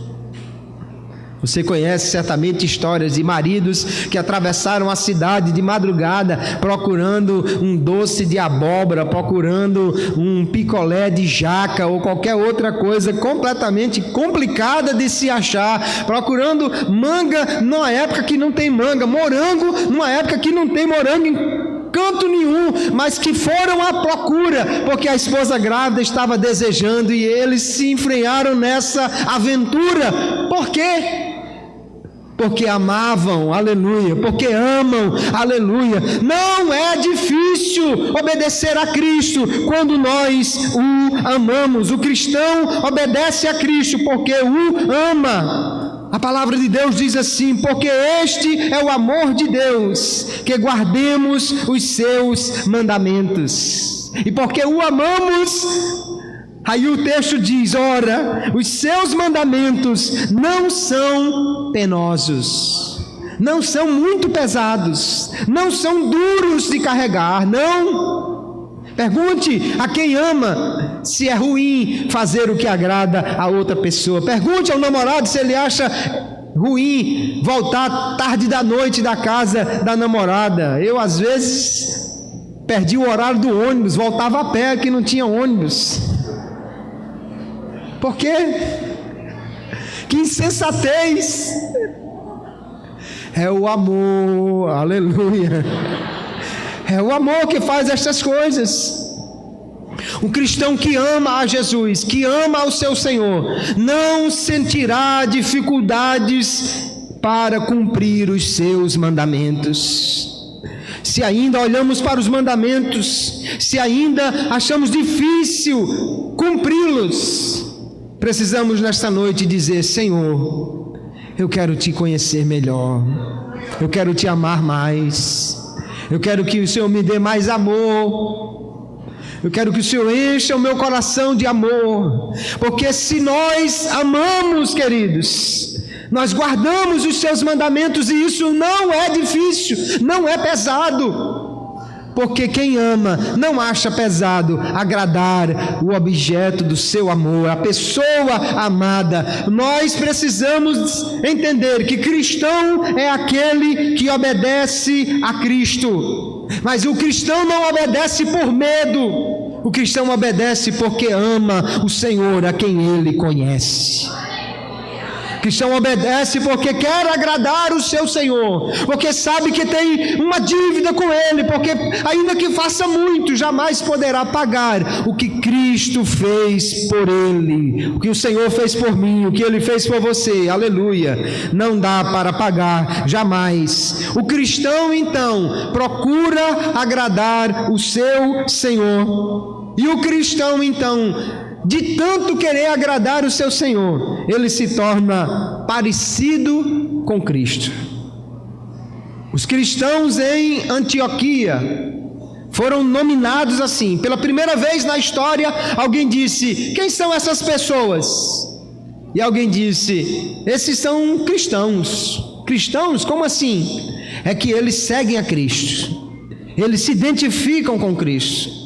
Você conhece certamente histórias de maridos que atravessaram a cidade de madrugada procurando um doce de abóbora, procurando um picolé de jaca ou qualquer outra coisa completamente complicada de se achar, procurando manga numa época que não tem manga, morango numa época que não tem morango em canto nenhum, mas que foram à procura, porque a esposa grávida estava desejando, e eles se enfrenharam nessa aventura. Por quê? Porque amavam, aleluia, porque amam, aleluia. Não é difícil obedecer a Cristo quando nós o amamos. O cristão obedece a Cristo porque o ama. A palavra de Deus diz assim: porque este é o amor de Deus, que guardemos os seus mandamentos. E porque o amamos, aí o texto diz: ora, os seus mandamentos não são penosos, não são muito pesados, não são duros de carregar, não. Pergunte a quem ama se é ruim fazer o que agrada a outra pessoa. Pergunte ao namorado se ele acha ruim voltar tarde da noite da casa da namorada. Eu às vezes perdi o horário do ônibus, voltava a pé que não tinha ônibus. Por quê? Que insensatez! É o amor, aleluia. É o amor que faz estas coisas. Um cristão que ama a Jesus, que ama ao seu Senhor, não sentirá dificuldades para cumprir os seus mandamentos. Se ainda olhamos para os mandamentos, se ainda achamos difícil cumpri-los, precisamos nesta noite dizer: Senhor, eu quero te conhecer melhor, eu quero te amar mais, eu quero que o Senhor me dê mais amor, eu quero que o Senhor encha o meu coração de amor, porque se nós amamos, queridos, nós guardamos os seus mandamentos, e isso não é difícil, não é pesado, porque quem ama não acha pesado agradar o objeto do seu amor, a pessoa amada. Nós precisamos entender que cristão é aquele que obedece a Cristo, mas o cristão não obedece por medo, o cristão obedece porque ama o Senhor a quem ele conhece. O cristão obedece porque quer agradar o seu Senhor, porque sabe que tem uma dívida com Ele, porque ainda que faça muito, jamais poderá pagar o que Cristo fez por Ele, o que o Senhor fez por mim, o que Ele fez por você, aleluia, não dá para pagar, jamais. O cristão então procura agradar o seu Senhor, e o cristão então, de tanto querer agradar o seu Senhor, ele se torna parecido com Cristo. Os cristãos em Antioquia foram nominados assim. Pela primeira vez na história, alguém disse: quem são essas pessoas? E alguém disse: esses são cristãos. Cristãos? Como assim? É que eles seguem a Cristo, eles se identificam com Cristo.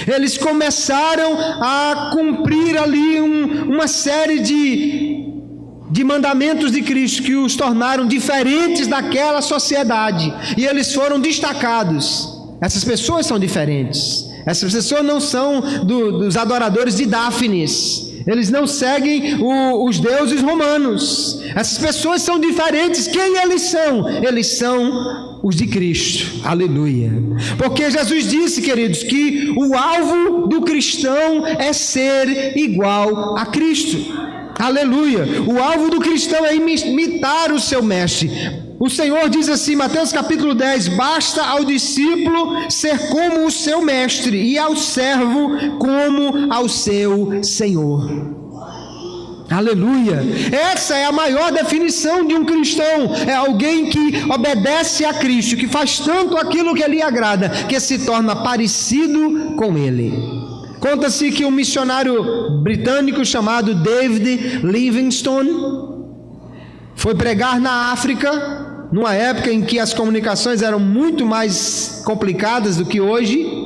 Eles começaram a cumprir ali uma série de mandamentos de Cristo que os tornaram diferentes daquela sociedade, e eles foram destacados. Essas pessoas são diferentes, essas pessoas não são dos adoradores de Dáfnis, eles não seguem os deuses romanos. Essas pessoas são diferentes. Quem eles são? Eles são os de Cristo, aleluia, porque Jesus disse, queridos, que o alvo do cristão é ser igual a Cristo, aleluia. O alvo do cristão é imitar o seu mestre. O Senhor diz assim, Mateus capítulo 10, basta ao discípulo ser como o seu mestre, e ao servo como ao seu Senhor. Aleluia. Essa é a maior definição de um cristão. É alguém que obedece a Cristo, que faz tanto aquilo que lhe agrada, que se torna parecido com Ele. Conta-se que um missionário britânico chamado David Livingstone foi pregar na África, numa época em que as comunicações eram muito mais complicadas do que hoje.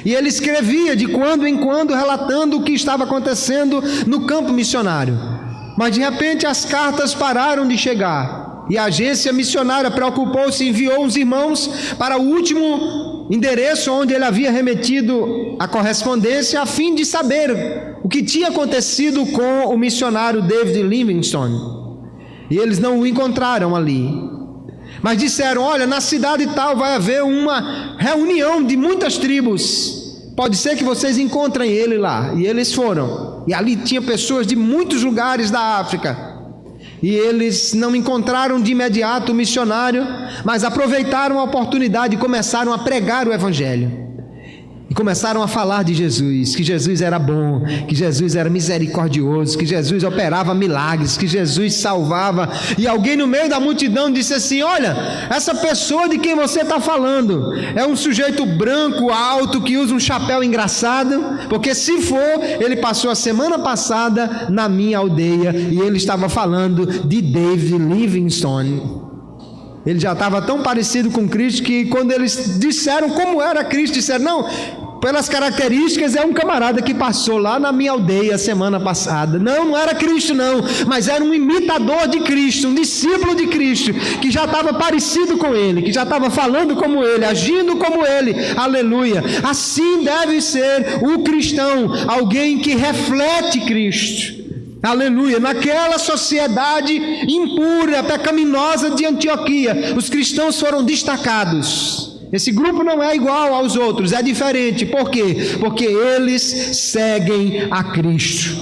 E ele escrevia de quando em quando, relatando o que estava acontecendo no campo missionário. Mas de repente as cartas pararam de chegar, e a agência missionária preocupou-se e enviou os irmãos para o último endereço onde ele havia remetido a correspondência, a fim de saber o que tinha acontecido com o missionário David Livingstone. E eles não o encontraram ali, mas disseram: olha, na cidade tal vai haver uma reunião de muitas tribos, pode ser que vocês encontrem ele lá. E eles foram, e ali tinha pessoas de muitos lugares da África, e eles não encontraram de imediato o missionário, mas aproveitaram a oportunidade e começaram a pregar o Evangelho, e começaram a falar de Jesus, que Jesus era bom, que Jesus era misericordioso, que Jesus operava milagres, que Jesus salvava. E alguém no meio da multidão disse assim: olha, essa pessoa de quem você está falando é um sujeito branco, alto, que usa um chapéu engraçado, porque se for, ele passou a semana passada na minha aldeia, e ele estava falando de David Livingstone. Ele já estava tão parecido com Cristo que quando eles disseram como era Cristo, disseram: não, pelas características é um camarada que passou lá na minha aldeia semana passada. Não era Cristo não, mas era um imitador de Cristo, um discípulo de Cristo, que já estava parecido com Ele, que já estava falando como Ele, agindo como Ele, aleluia. Assim deve ser o cristão, alguém que reflete Cristo, Aleluia! Naquela sociedade impura, pecaminosa de Antioquia, os cristãos foram destacados. Esse grupo não é igual aos outros, é diferente. Por quê? Porque eles seguem a Cristo.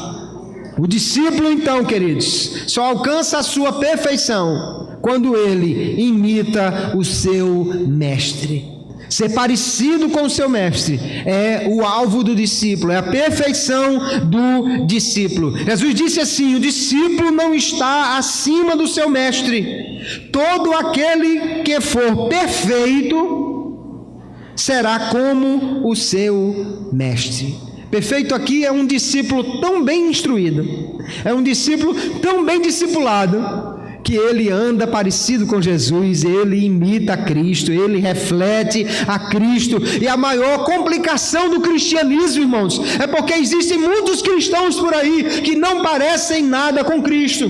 O discípulo, então, queridos, só alcança a sua perfeição quando ele imita o seu mestre. Ser parecido com o seu mestre é o alvo do discípulo, é a perfeição do discípulo. Jesus disse assim: o discípulo não está acima do seu mestre. Todo aquele que for perfeito será como o seu mestre. Perfeito aqui é um discípulo tão bem instruído, é um discípulo tão bem discipulado, que ele anda parecido com Jesus, ele imita a Cristo, ele reflete a Cristo. E a maior complicação do cristianismo, irmãos, é porque existem muitos cristãos por aí que não parecem nada com Cristo.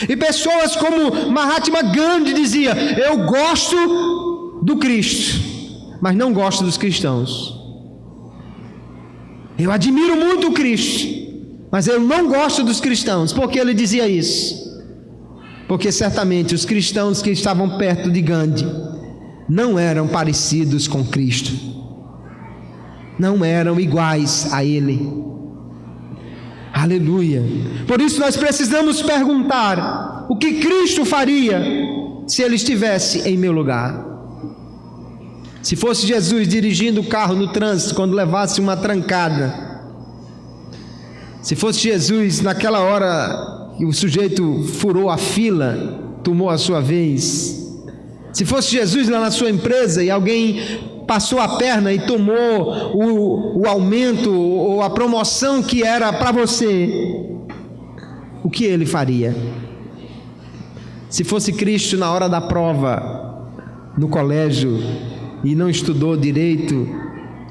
E pessoas como Mahatma Gandhi dizia: eu gosto do Cristo, mas não gosto dos cristãos. Eu admiro muito o Cristo, mas eu não gosto dos cristãos. Por que ele dizia isso? Porque certamente os cristãos que estavam perto de Gandhi não eram parecidos com Cristo, não eram iguais a Ele. Aleluia! Por isso nós precisamos perguntar: o que Cristo faria se Ele estivesse em meu lugar? Se fosse Jesus dirigindo o carro no trânsito quando levasse uma trancada, se fosse Jesus naquela hora e o sujeito furou a fila, tomou a sua vez, se fosse Jesus lá na sua empresa e alguém passou a perna e tomou o aumento ou a promoção que era para você, o que ele faria? Se fosse Cristo na hora da prova no colégio e não estudou direito,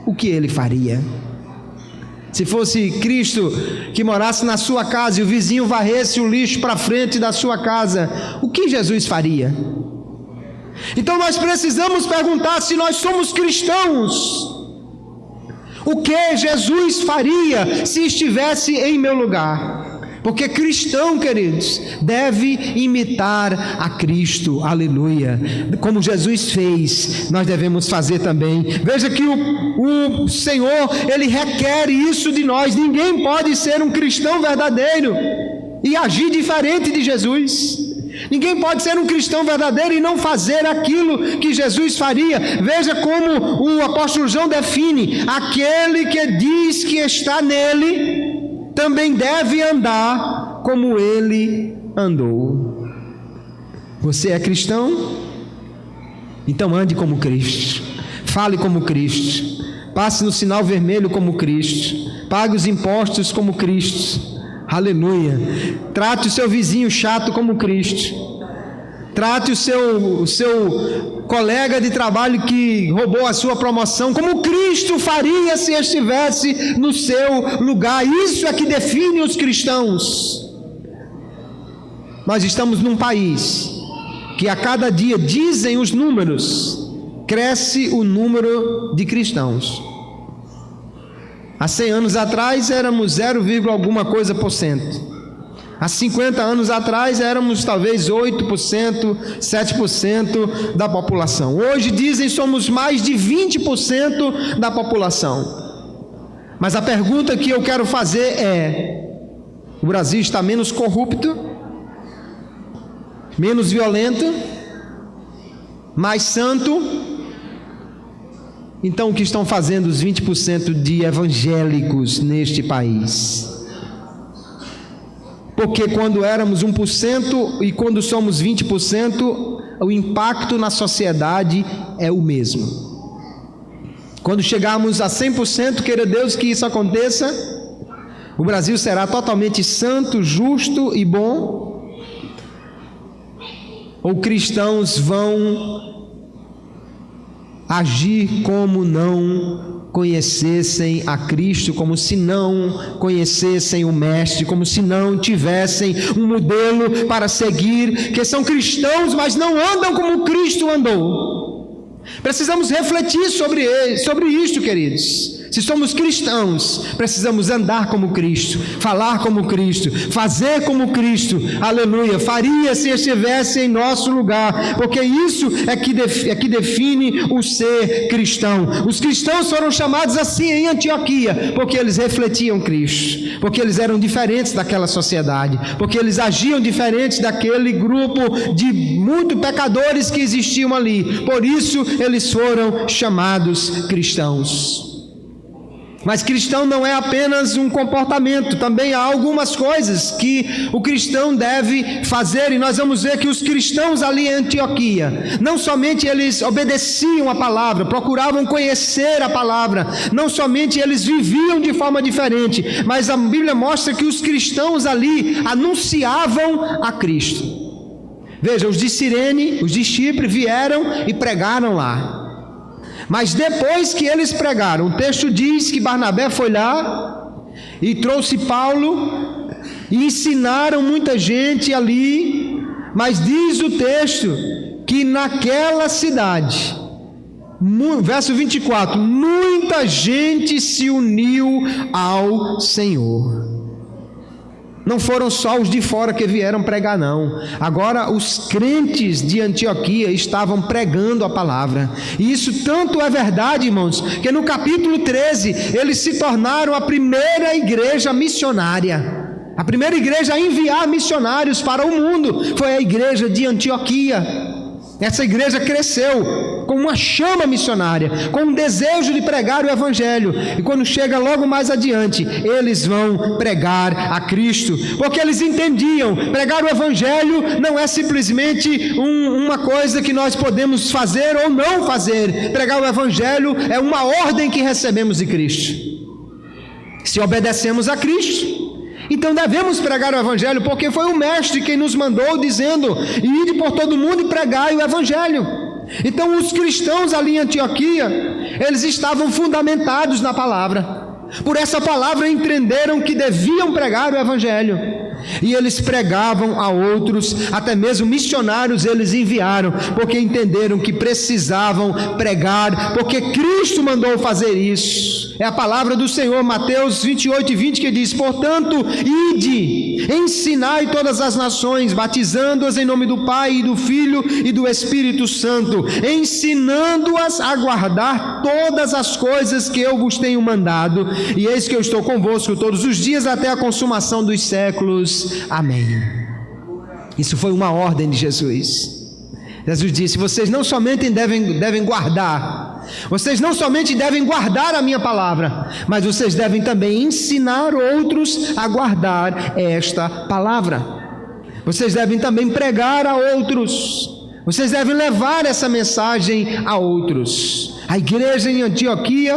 o que ele faria? Se fosse Cristo que morasse na sua casa e o vizinho varresse o lixo para frente da sua casa, o que Jesus faria? Então nós precisamos perguntar: se nós somos cristãos, o que Jesus faria se estivesse em meu lugar? Porque cristão, queridos, deve imitar a Cristo, aleluia. Como Jesus fez, nós devemos fazer também. Veja que o Senhor, Ele requer isso de nós. Ninguém pode ser um cristão verdadeiro e agir diferente de Jesus. Ninguém pode ser um cristão verdadeiro e não fazer aquilo que Jesus faria. Veja como o apóstolo João define: aquele que diz que está nele também deve andar como ele andou. Você é cristão? Então ande como Cristo, fale como Cristo, passe no sinal vermelho como Cristo, pague os impostos como Cristo, aleluia. Trate o seu vizinho chato como Cristo, trate o seu colega de trabalho que roubou a sua promoção como Cristo faria se estivesse no seu lugar. Isso é que define os cristãos. Nós estamos num país que a cada dia, dizem os números, cresce o número de cristãos. Há 100 anos atrás éramos 0, alguma coisa por cento. Há 50 anos atrás éramos talvez 8%, 7% da população. Hoje dizem somos mais de 20% da população. Mas a pergunta que eu quero fazer é: o Brasil está menos corrupto, menos violento, mais santo? Então o que estão fazendo os 20% de evangélicos neste país? Porque quando éramos 1% e quando somos 20%, o impacto na sociedade é o mesmo. Quando chegarmos a 100%, queira Deus que isso aconteça, o Brasil será totalmente santo, justo e bom? Ou cristãos vão agir como não conhecessem a Cristo, como se não conhecessem o Mestre, como se não tivessem um modelo para seguir, que são cristãos, mas não andam como Cristo andou? Precisamos refletir sobre isto, queridos. Se somos cristãos, precisamos andar como Cristo, falar como Cristo, fazer como Cristo, aleluia, faria se estivesse em nosso lugar, porque isso é que define o ser cristão. Os cristãos foram chamados assim em Antioquia, porque eles refletiam Cristo, porque eles eram diferentes daquela sociedade, porque eles agiam diferentes daquele grupo de muitos pecadores que existiam ali, por isso eles foram chamados cristãos. Mas cristão não é apenas um comportamento, também há algumas coisas que o cristão deve fazer, e nós vamos ver que os cristãos ali em Antioquia, não somente eles obedeciam a palavra, procuravam conhecer a palavra, não somente eles viviam de forma diferente, mas a Bíblia mostra que os cristãos ali anunciavam a Cristo. Veja, os de Cirene, os de Chipre vieram e pregaram lá. Mas depois que eles pregaram, o texto diz que Barnabé foi lá e trouxe Paulo e ensinaram muita gente ali, mas diz o texto que naquela cidade, verso 24, muita gente se uniu ao Senhor. Não foram só os de fora que vieram pregar, não. Agora os crentes de Antioquia estavam pregando a palavra. E isso tanto é verdade, irmãos, que no capítulo 13, eles se tornaram a primeira igreja missionária. A primeira igreja a enviar missionários para o mundo foi a igreja de Antioquia. Essa igreja cresceu com uma chama missionária, com um desejo de pregar o evangelho, e quando chega logo mais adiante, eles vão pregar a Cristo, porque eles entendiam, pregar o evangelho não é simplesmente uma coisa que nós podemos fazer ou não fazer. Pregar o evangelho é uma ordem que recebemos de Cristo. Se obedecemos a Cristo, então devemos pregar o evangelho, porque foi o mestre quem nos mandou, dizendo: ide por todo mundo e pregai o evangelho. Então os cristãos ali em Antioquia, eles estavam fundamentados na palavra. Por essa palavra entenderam que deviam pregar o evangelho, e eles pregavam a outros, até mesmo missionários eles enviaram, porque entenderam que precisavam pregar, porque Cristo mandou fazer isso. É a palavra do Senhor, Mateus 28:20, que diz: portanto, ide, ensinai todas as nações, batizando-as em nome do Pai, e do Filho e do Espírito Santo, ensinando-as a guardar todas as coisas que eu vos tenho mandado, e eis que eu estou convosco todos os dias até a consumação dos séculos. Amém. Isso foi uma ordem de Jesus. Jesus disse: vocês não somente devem guardar, vocês não somente devem guardar a minha palavra, mas vocês devem também ensinar outros a guardar esta palavra. Vocês devem também pregar a outros, vocês devem levar essa mensagem a outros. A igreja em Antioquia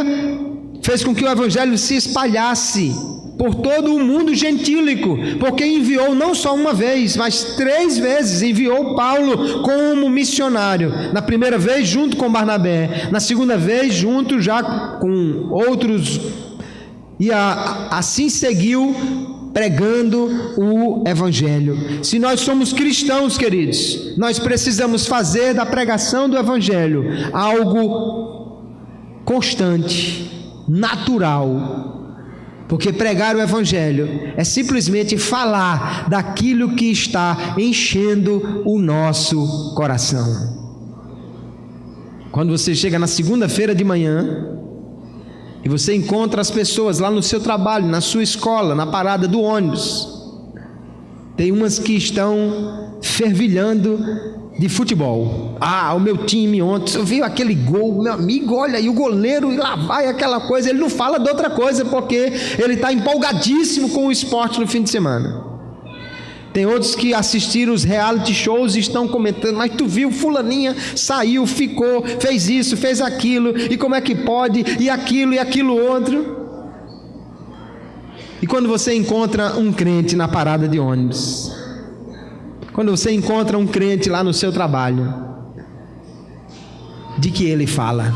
fez com que o evangelho se espalhasse por todo o mundo gentílico, porque enviou não só uma vez, mas 3 vezes enviou Paulo como missionário. Na primeira vez junto com Barnabé, na segunda vez junto já com outros, e assim seguiu pregando o evangelho. Se nós somos cristãos, queridos, nós precisamos fazer da pregação do evangelho algo constante, natural. Porque pregar o evangelho é simplesmente falar daquilo que está enchendo o nosso coração. Quando você chega na segunda-feira de manhã e você encontra as pessoas lá no seu trabalho, na sua escola, na parada do ônibus, tem umas que estão fervilhando de futebol. O meu time ontem, eu vi aquele gol, meu amigo, olha aí o goleiro, e lá vai aquela coisa. Ele não fala de outra coisa, porque ele está empolgadíssimo com o esporte no fim de semana. Tem outros que assistiram os reality shows e estão comentando: mas tu viu, fulaninha saiu, ficou, fez isso, fez aquilo, e como é que pode, e aquilo outro. E quando você encontra um crente na parada de ônibus, quando você encontra um crente lá no seu trabalho, de que ele fala?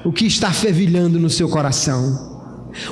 O que está fervilhando no seu coração?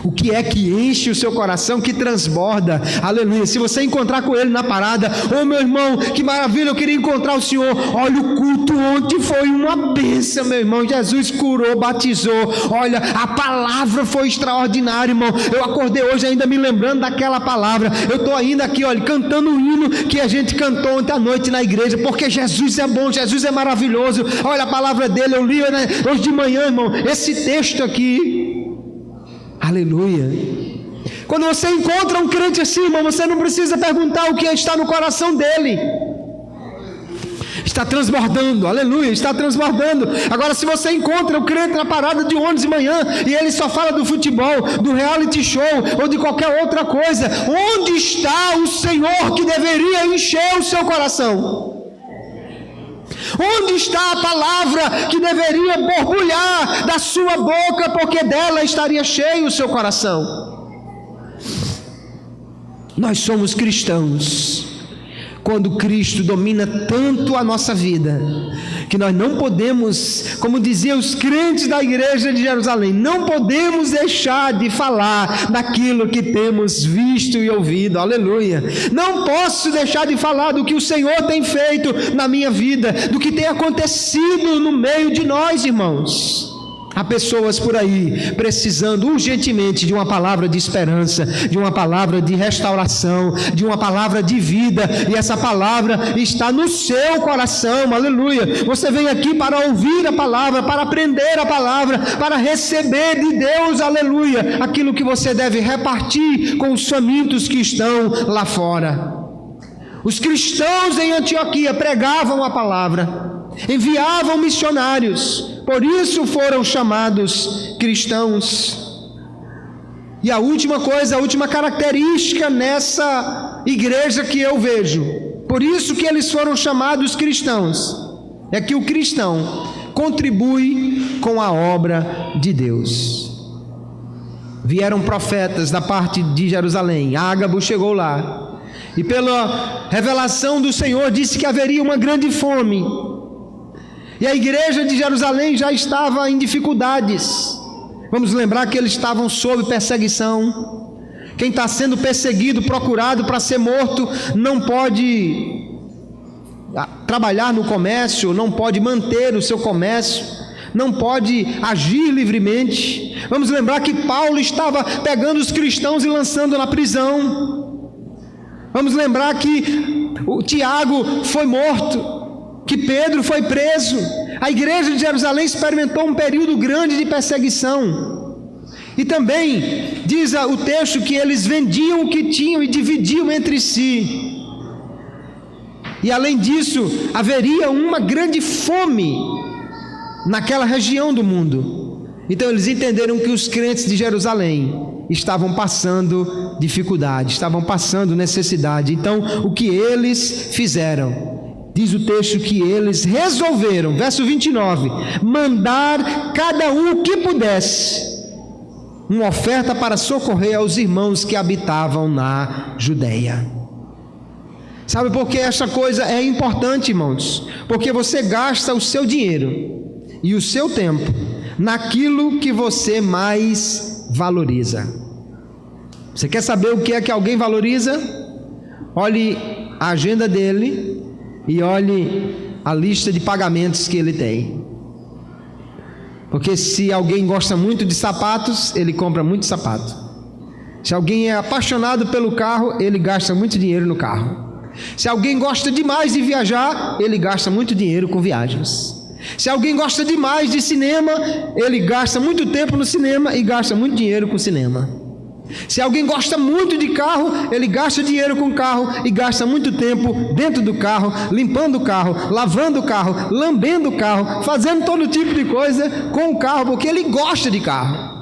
O que é que enche o seu coração, que transborda? Aleluia. Se você encontrar com ele na parada, ô meu irmão, que maravilha, eu queria encontrar o Senhor. Olha, o culto ontem foi uma bênção, meu irmão. Jesus curou, batizou. Olha, a palavra foi extraordinária, irmão. Eu acordei hoje ainda me lembrando daquela palavra. Eu estou ainda aqui, olha, cantando o hino que a gente cantou ontem à noite na igreja, porque Jesus é bom, Jesus é maravilhoso. Olha a palavra dele, eu li hoje de manhã, irmão, esse texto aqui. Aleluia. Quando você encontra um crente assim, irmão, você não precisa perguntar o que está no coração dele. Está transbordando, aleluia, está transbordando. Agora, se você encontra o crente na parada de ônibus de manhã e ele só fala do futebol, do reality show ou de qualquer outra coisa, onde está o Senhor que deveria encher o seu coração? Onde está a palavra que deveria borbulhar da sua boca, porque dela estaria cheio o seu coração? Nós somos cristãos quando Cristo domina tanto a nossa vida, que nós não podemos, como diziam os crentes da igreja de Jerusalém, não podemos deixar de falar daquilo que temos visto e ouvido, aleluia. Não posso deixar de falar do que o Senhor tem feito na minha vida, do que tem acontecido no meio de nós, irmãos. Há pessoas por aí precisando urgentemente de uma palavra de esperança, de uma palavra de restauração, de uma palavra de vida, e essa palavra está no seu coração, aleluia. Você vem aqui para ouvir a palavra, para aprender a palavra, para receber de Deus, aleluia, aquilo que você deve repartir com os famintos que estão lá fora. Os cristãos em Antioquia pregavam a palavra, enviavam missionários, por isso foram chamados cristãos. E a última coisa, a última característica nessa igreja que eu vejo, por isso que eles foram chamados cristãos, é que o cristão contribui com a obra de Deus. Vieram profetas da parte de Jerusalém, Ágabo chegou lá, e pela revelação do Senhor disse que haveria uma grande fome, e a igreja de Jerusalém já estava em dificuldades. Vamos lembrar que eles estavam sob perseguição. Quem está sendo perseguido, procurado para ser morto, não pode trabalhar no comércio, não pode manter o seu comércio, não pode agir livremente. Vamos lembrar que Paulo estava pegando os cristãos e lançando na prisão. Vamos lembrar que o Tiago foi morto, que Pedro foi preso. A igreja de Jerusalém experimentou um período grande de perseguição. E também diz o texto que eles vendiam o que tinham e dividiam entre si. E além disso, haveria uma grande fome naquela região do mundo. Então eles entenderam que os crentes de Jerusalém estavam passando dificuldade, estavam passando necessidade. Então o que eles fizeram? Diz o texto que eles resolveram, verso 29, mandar cada um o que pudesse, uma oferta para socorrer aos irmãos que habitavam na Judeia. Sabe por que essa coisa é importante, irmãos? Porque você gasta o seu dinheiro e o seu tempo naquilo que você mais valoriza. Você quer saber o que é que alguém valoriza? Olhe a agenda dele e olhe a lista de pagamentos que ele tem. Porque se alguém gosta muito de sapatos, ele compra muito sapato. Se alguém é apaixonado pelo carro, ele gasta muito dinheiro no carro. Se alguém gosta demais de viajar, ele gasta muito dinheiro com viagens. Se alguém gosta demais de cinema, ele gasta muito tempo no cinema e gasta muito dinheiro com cinema. Se alguém gosta muito de carro, ele gasta dinheiro com carro e gasta muito tempo dentro do carro, limpando o carro, lavando o carro, lambendo o carro, fazendo todo tipo de coisa com o carro, porque ele gosta de carro.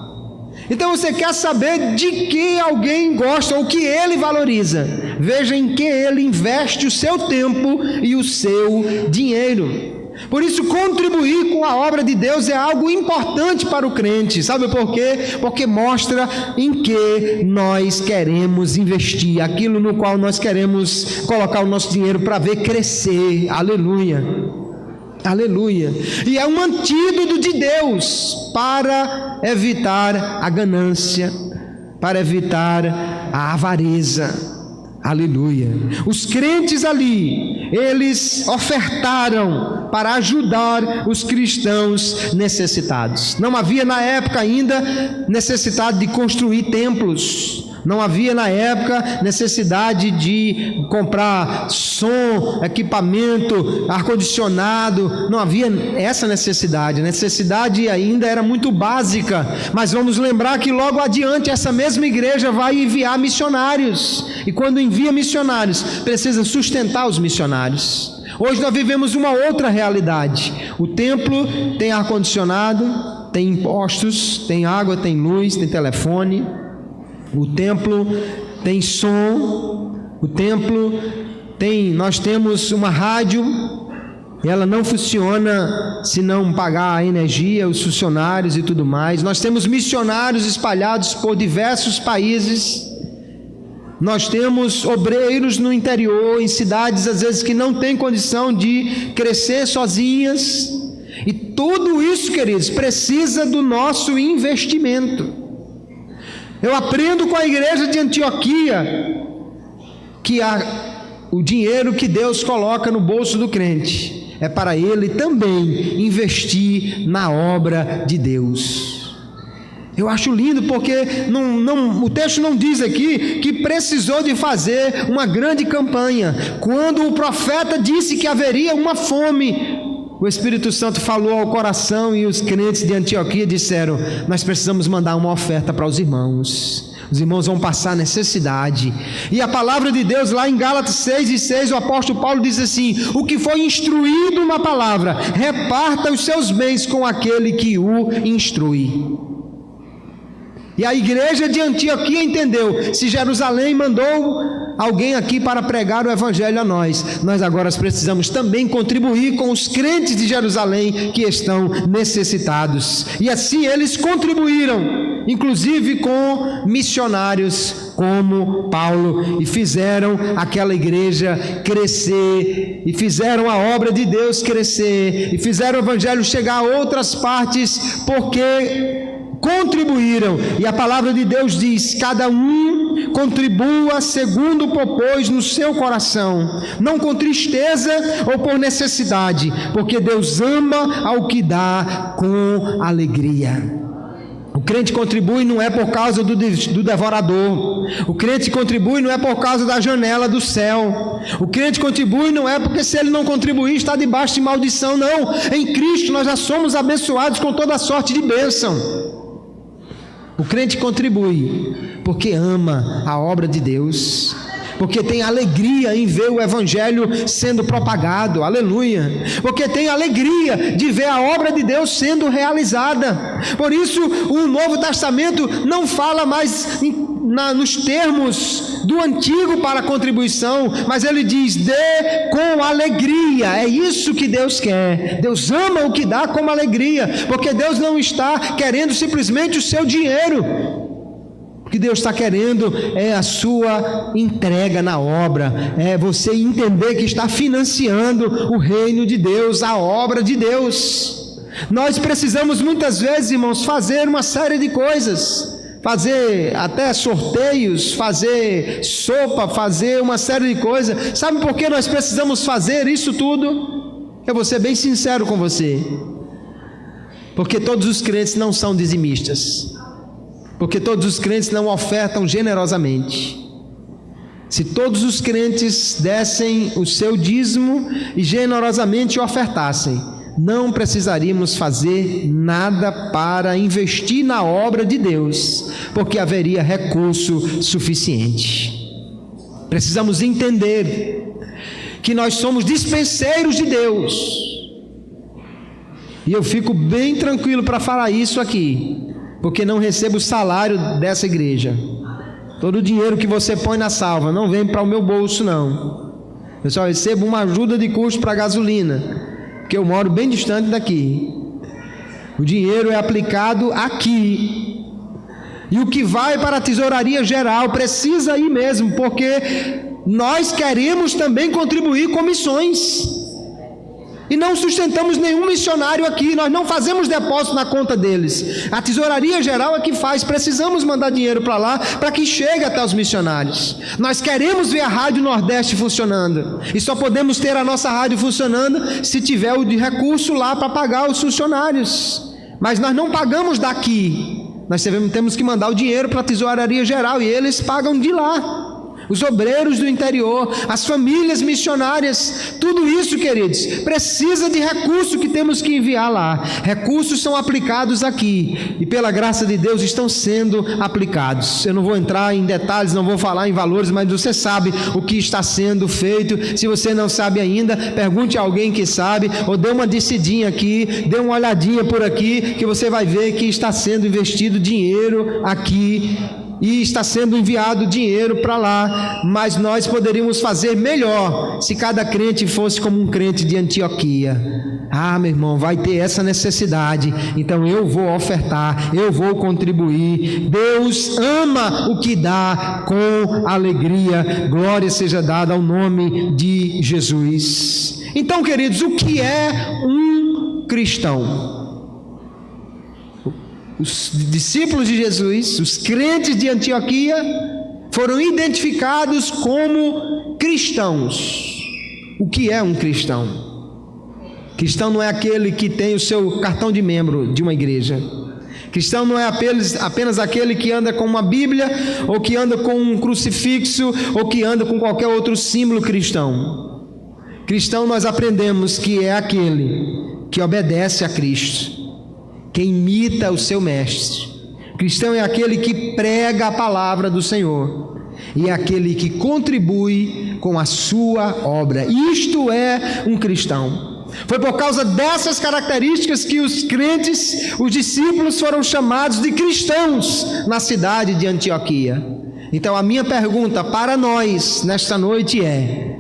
Então você quer saber de que alguém gosta ou que ele valoriza? Veja em que ele investe o seu tempo e o seu dinheiro. Por isso, contribuir com a obra de Deus é algo importante para o crente. Sabe por quê? Porque mostra em que nós queremos investir, aquilo no qual nós queremos colocar o nosso dinheiro para ver crescer. Aleluia. Aleluia. E é um antídoto de Deus para evitar a ganância, para evitar a avareza. Aleluia. Os crentes ali, eles ofertaram para ajudar os cristãos necessitados. Não havia na época ainda necessidade de construir templos. Não havia na época necessidade de comprar som, equipamento, ar-condicionado. Não havia essa necessidade. A necessidade ainda era muito básica. Mas vamos lembrar que logo adiante essa mesma igreja vai enviar missionários. E quando envia missionários, precisa sustentar os missionários. Hoje nós vivemos uma outra realidade. O templo tem ar-condicionado, tem impostos, tem água, tem luz, tem telefone. O templo tem som, o templo tem, nós temos uma rádio, e ela não funciona se não pagar a energia, os funcionários e tudo mais. Nós temos missionários espalhados por diversos países. Nós temos obreiros no interior, em cidades às vezes que não têm condição de crescer sozinhas. E tudo isso, queridos, precisa do nosso investimento. Eu aprendo com a igreja de Antioquia que o dinheiro que Deus coloca no bolso do crente é para ele também investir na obra de Deus. Eu acho lindo porque o texto não diz aqui que precisou de fazer uma grande campanha. Quando o profeta disse que haveria uma fome, o Espírito Santo falou ao coração e os crentes de Antioquia disseram: nós precisamos mandar uma oferta para os irmãos. Os irmãos vão passar necessidade. E a palavra de Deus lá em Gálatas 6:6, o apóstolo Paulo diz assim: o que foi instruído na palavra, reparta os seus bens com aquele que o instrui. E a igreja de Antioquia entendeu: se Jerusalém mandou alguém aqui para pregar o evangelho a nós, nós agora precisamos também contribuir com os crentes de Jerusalém que estão necessitados. E assim eles contribuíram, inclusive com missionários como Paulo, e fizeram aquela igreja crescer, e fizeram a obra de Deus crescer, e fizeram o evangelho chegar a outras partes, porque contribuíram. E a palavra de Deus diz: cada um contribua segundo propôs no seu coração, não com tristeza ou por necessidade, porque Deus ama ao que dá com alegria. O crente contribui não é por causa do devorador. O crente contribui não é por causa da janela do céu. O crente contribui não é porque se ele não contribuir está debaixo de maldição. Não, em Cristo nós já somos abençoados com toda sorte de bênção. O crente contribui porque ama a obra de Deus, porque tem alegria em ver o evangelho sendo propagado, aleluia, porque tem alegria de ver a obra de Deus sendo realizada. Por isso o Novo Testamento não fala mais nos termos do antigo para a contribuição, mas ele diz: dê com alegria. É isso que Deus quer. Deus ama o que dá com alegria, porque Deus não está querendo simplesmente o seu dinheiro. O que Deus está querendo é a sua entrega na obra, é você entender que está financiando o reino de Deus, a obra de Deus. Nós precisamos muitas vezes, irmãos, fazer uma série de coisas, fazer até sorteios, fazer sopa, fazer uma série de coisas. Sabe por que nós precisamos fazer isso tudo? Eu vou ser bem sincero com você: porque todos os crentes não são dizimistas, porque todos os crentes não ofertam generosamente. Se todos os crentes dessem o seu dízimo e generosamente ofertassem, não precisaríamos fazer nada para investir na obra de Deus, porque haveria recurso suficiente. Precisamos entender que nós somos dispenseiros de Deus, e eu fico bem tranquilo para falar isso aqui, porque não recebo o salário dessa igreja. Todo o dinheiro que você põe na salva não vem para o meu bolso, não. Eu só recebo uma ajuda de custo para gasolina, porque eu moro bem distante daqui. O dinheiro é aplicado aqui, e o que vai para a tesouraria geral precisa ir mesmo, porque nós queremos também contribuir com missões. E não sustentamos nenhum missionário aqui, nós não fazemos depósito na conta deles. A tesouraria geral é que faz, precisamos mandar dinheiro para lá, para que chegue até os missionários. Nós queremos ver a Rádio Nordeste funcionando, e só podemos ter a nossa rádio funcionando se tiver o de recurso lá para pagar os funcionários. Mas nós não pagamos daqui, nós temos que mandar o dinheiro para a tesouraria geral, e eles pagam de lá. Os obreiros do interior, as famílias missionárias, tudo isso, queridos, precisa de recurso que temos que enviar lá. Recursos são aplicados aqui, e pela graça de Deus estão sendo aplicados. Eu não vou entrar em detalhes, não vou falar em valores, mas você sabe o que está sendo feito. Se você não sabe ainda, pergunte a alguém que sabe, ou dê uma descidinha aqui, dê uma olhadinha por aqui, que você vai ver que está sendo investido dinheiro aqui, e está sendo enviado dinheiro para lá. Mas nós poderíamos fazer melhor se cada crente fosse como um crente de Antioquia. Meu irmão, vai ter essa necessidade, então eu vou ofertar, eu vou contribuir. Deus ama o que dá com alegria. Glória seja dada ao nome de Jesus. Então, queridos, o que é um cristão? Os discípulos de Jesus, os crentes de Antioquia, foram identificados como cristãos. O que é um cristão? Cristão não é aquele que tem o seu cartão de membro de uma igreja. Cristão não é apenas aquele que anda com uma Bíblia, ou que anda com um crucifixo, ou que anda com qualquer outro símbolo cristão. Cristão, nós aprendemos que é aquele que obedece a Cristo, que imita o seu mestre. Cristão é aquele que prega a palavra do Senhor, e é aquele que contribui com a sua obra. Isto é um cristão. Foi por causa dessas características que os crentes, os discípulos, foram chamados de cristãos na cidade de Antioquia. Então a minha pergunta para nós nesta noite é: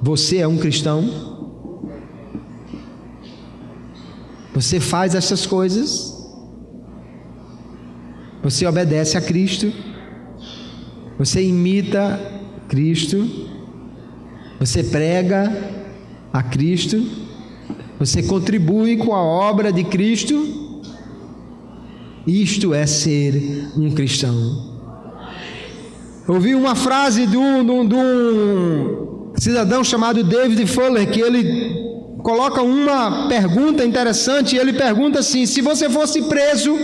você é um cristão? Você faz essas coisas? Você obedece a Cristo? Você imita Cristo? Você prega a Cristo? Você contribui com a obra de Cristo? Isto é ser um cristão. Ouvi uma frase de um cidadão chamado David Fuller, que ele coloca uma pergunta interessante. Ele pergunta assim: se você fosse preso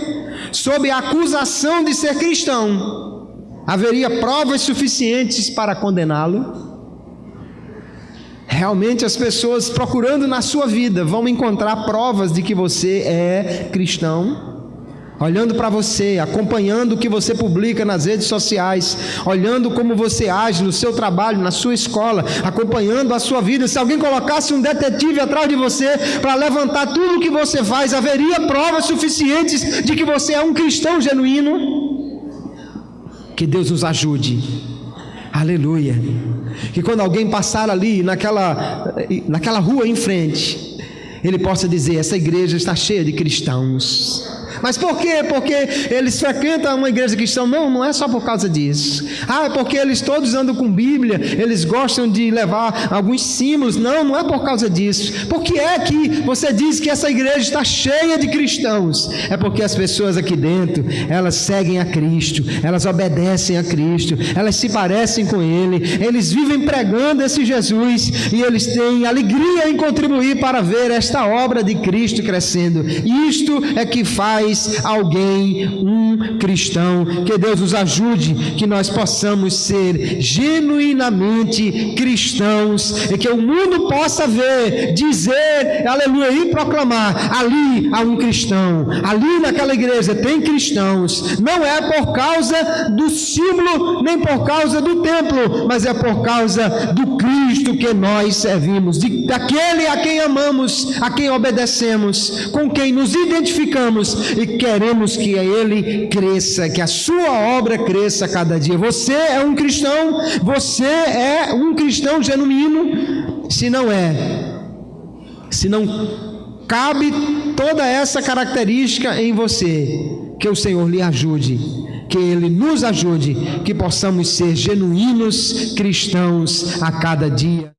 sob a acusação de ser cristão, haveria provas suficientes para condená-lo? Realmente as pessoas procurando na sua vida vão encontrar provas de que você é cristão? Olhando para você, acompanhando o que você publica nas redes sociais, olhando como você age no seu trabalho, na sua escola, acompanhando a sua vida. Se alguém colocasse um detetive atrás de você para levantar tudo o que você faz, haveria provas suficientes de que você é um cristão genuíno? Que Deus nos ajude. Aleluia. Que quando alguém passar ali naquela rua em frente, ele possa dizer: essa igreja está cheia de cristãos. Mas por quê? Porque eles frequentam uma igreja cristã? Não é só por causa disso. É porque eles todos andam com Bíblia, eles gostam de levar alguns símbolos. Não é por causa disso. Por que é que você diz que essa igreja está cheia de cristãos? É porque as pessoas aqui dentro, elas seguem a Cristo, elas obedecem a Cristo, elas se parecem com Ele, eles vivem pregando esse Jesus, e eles têm alegria em contribuir para ver esta obra de Cristo crescendo. Isto é que faz alguém um cristão. Que Deus nos ajude, que nós possamos ser genuinamente cristãos, e que o mundo possa ver, dizer aleluia e proclamar: ali há um cristão, ali naquela igreja tem cristãos. Não é por causa do símbolo, nem por causa do templo, mas é por causa do Cristo que nós servimos, daquele a quem amamos, a quem obedecemos, com quem nos identificamos, e queremos que Ele cresça, que a sua obra cresça a cada dia. Você é um cristão? Você é um cristão genuíno? Se não cabe toda essa característica em você, que o Senhor lhe ajude, que Ele nos ajude, que possamos ser genuínos cristãos a cada dia.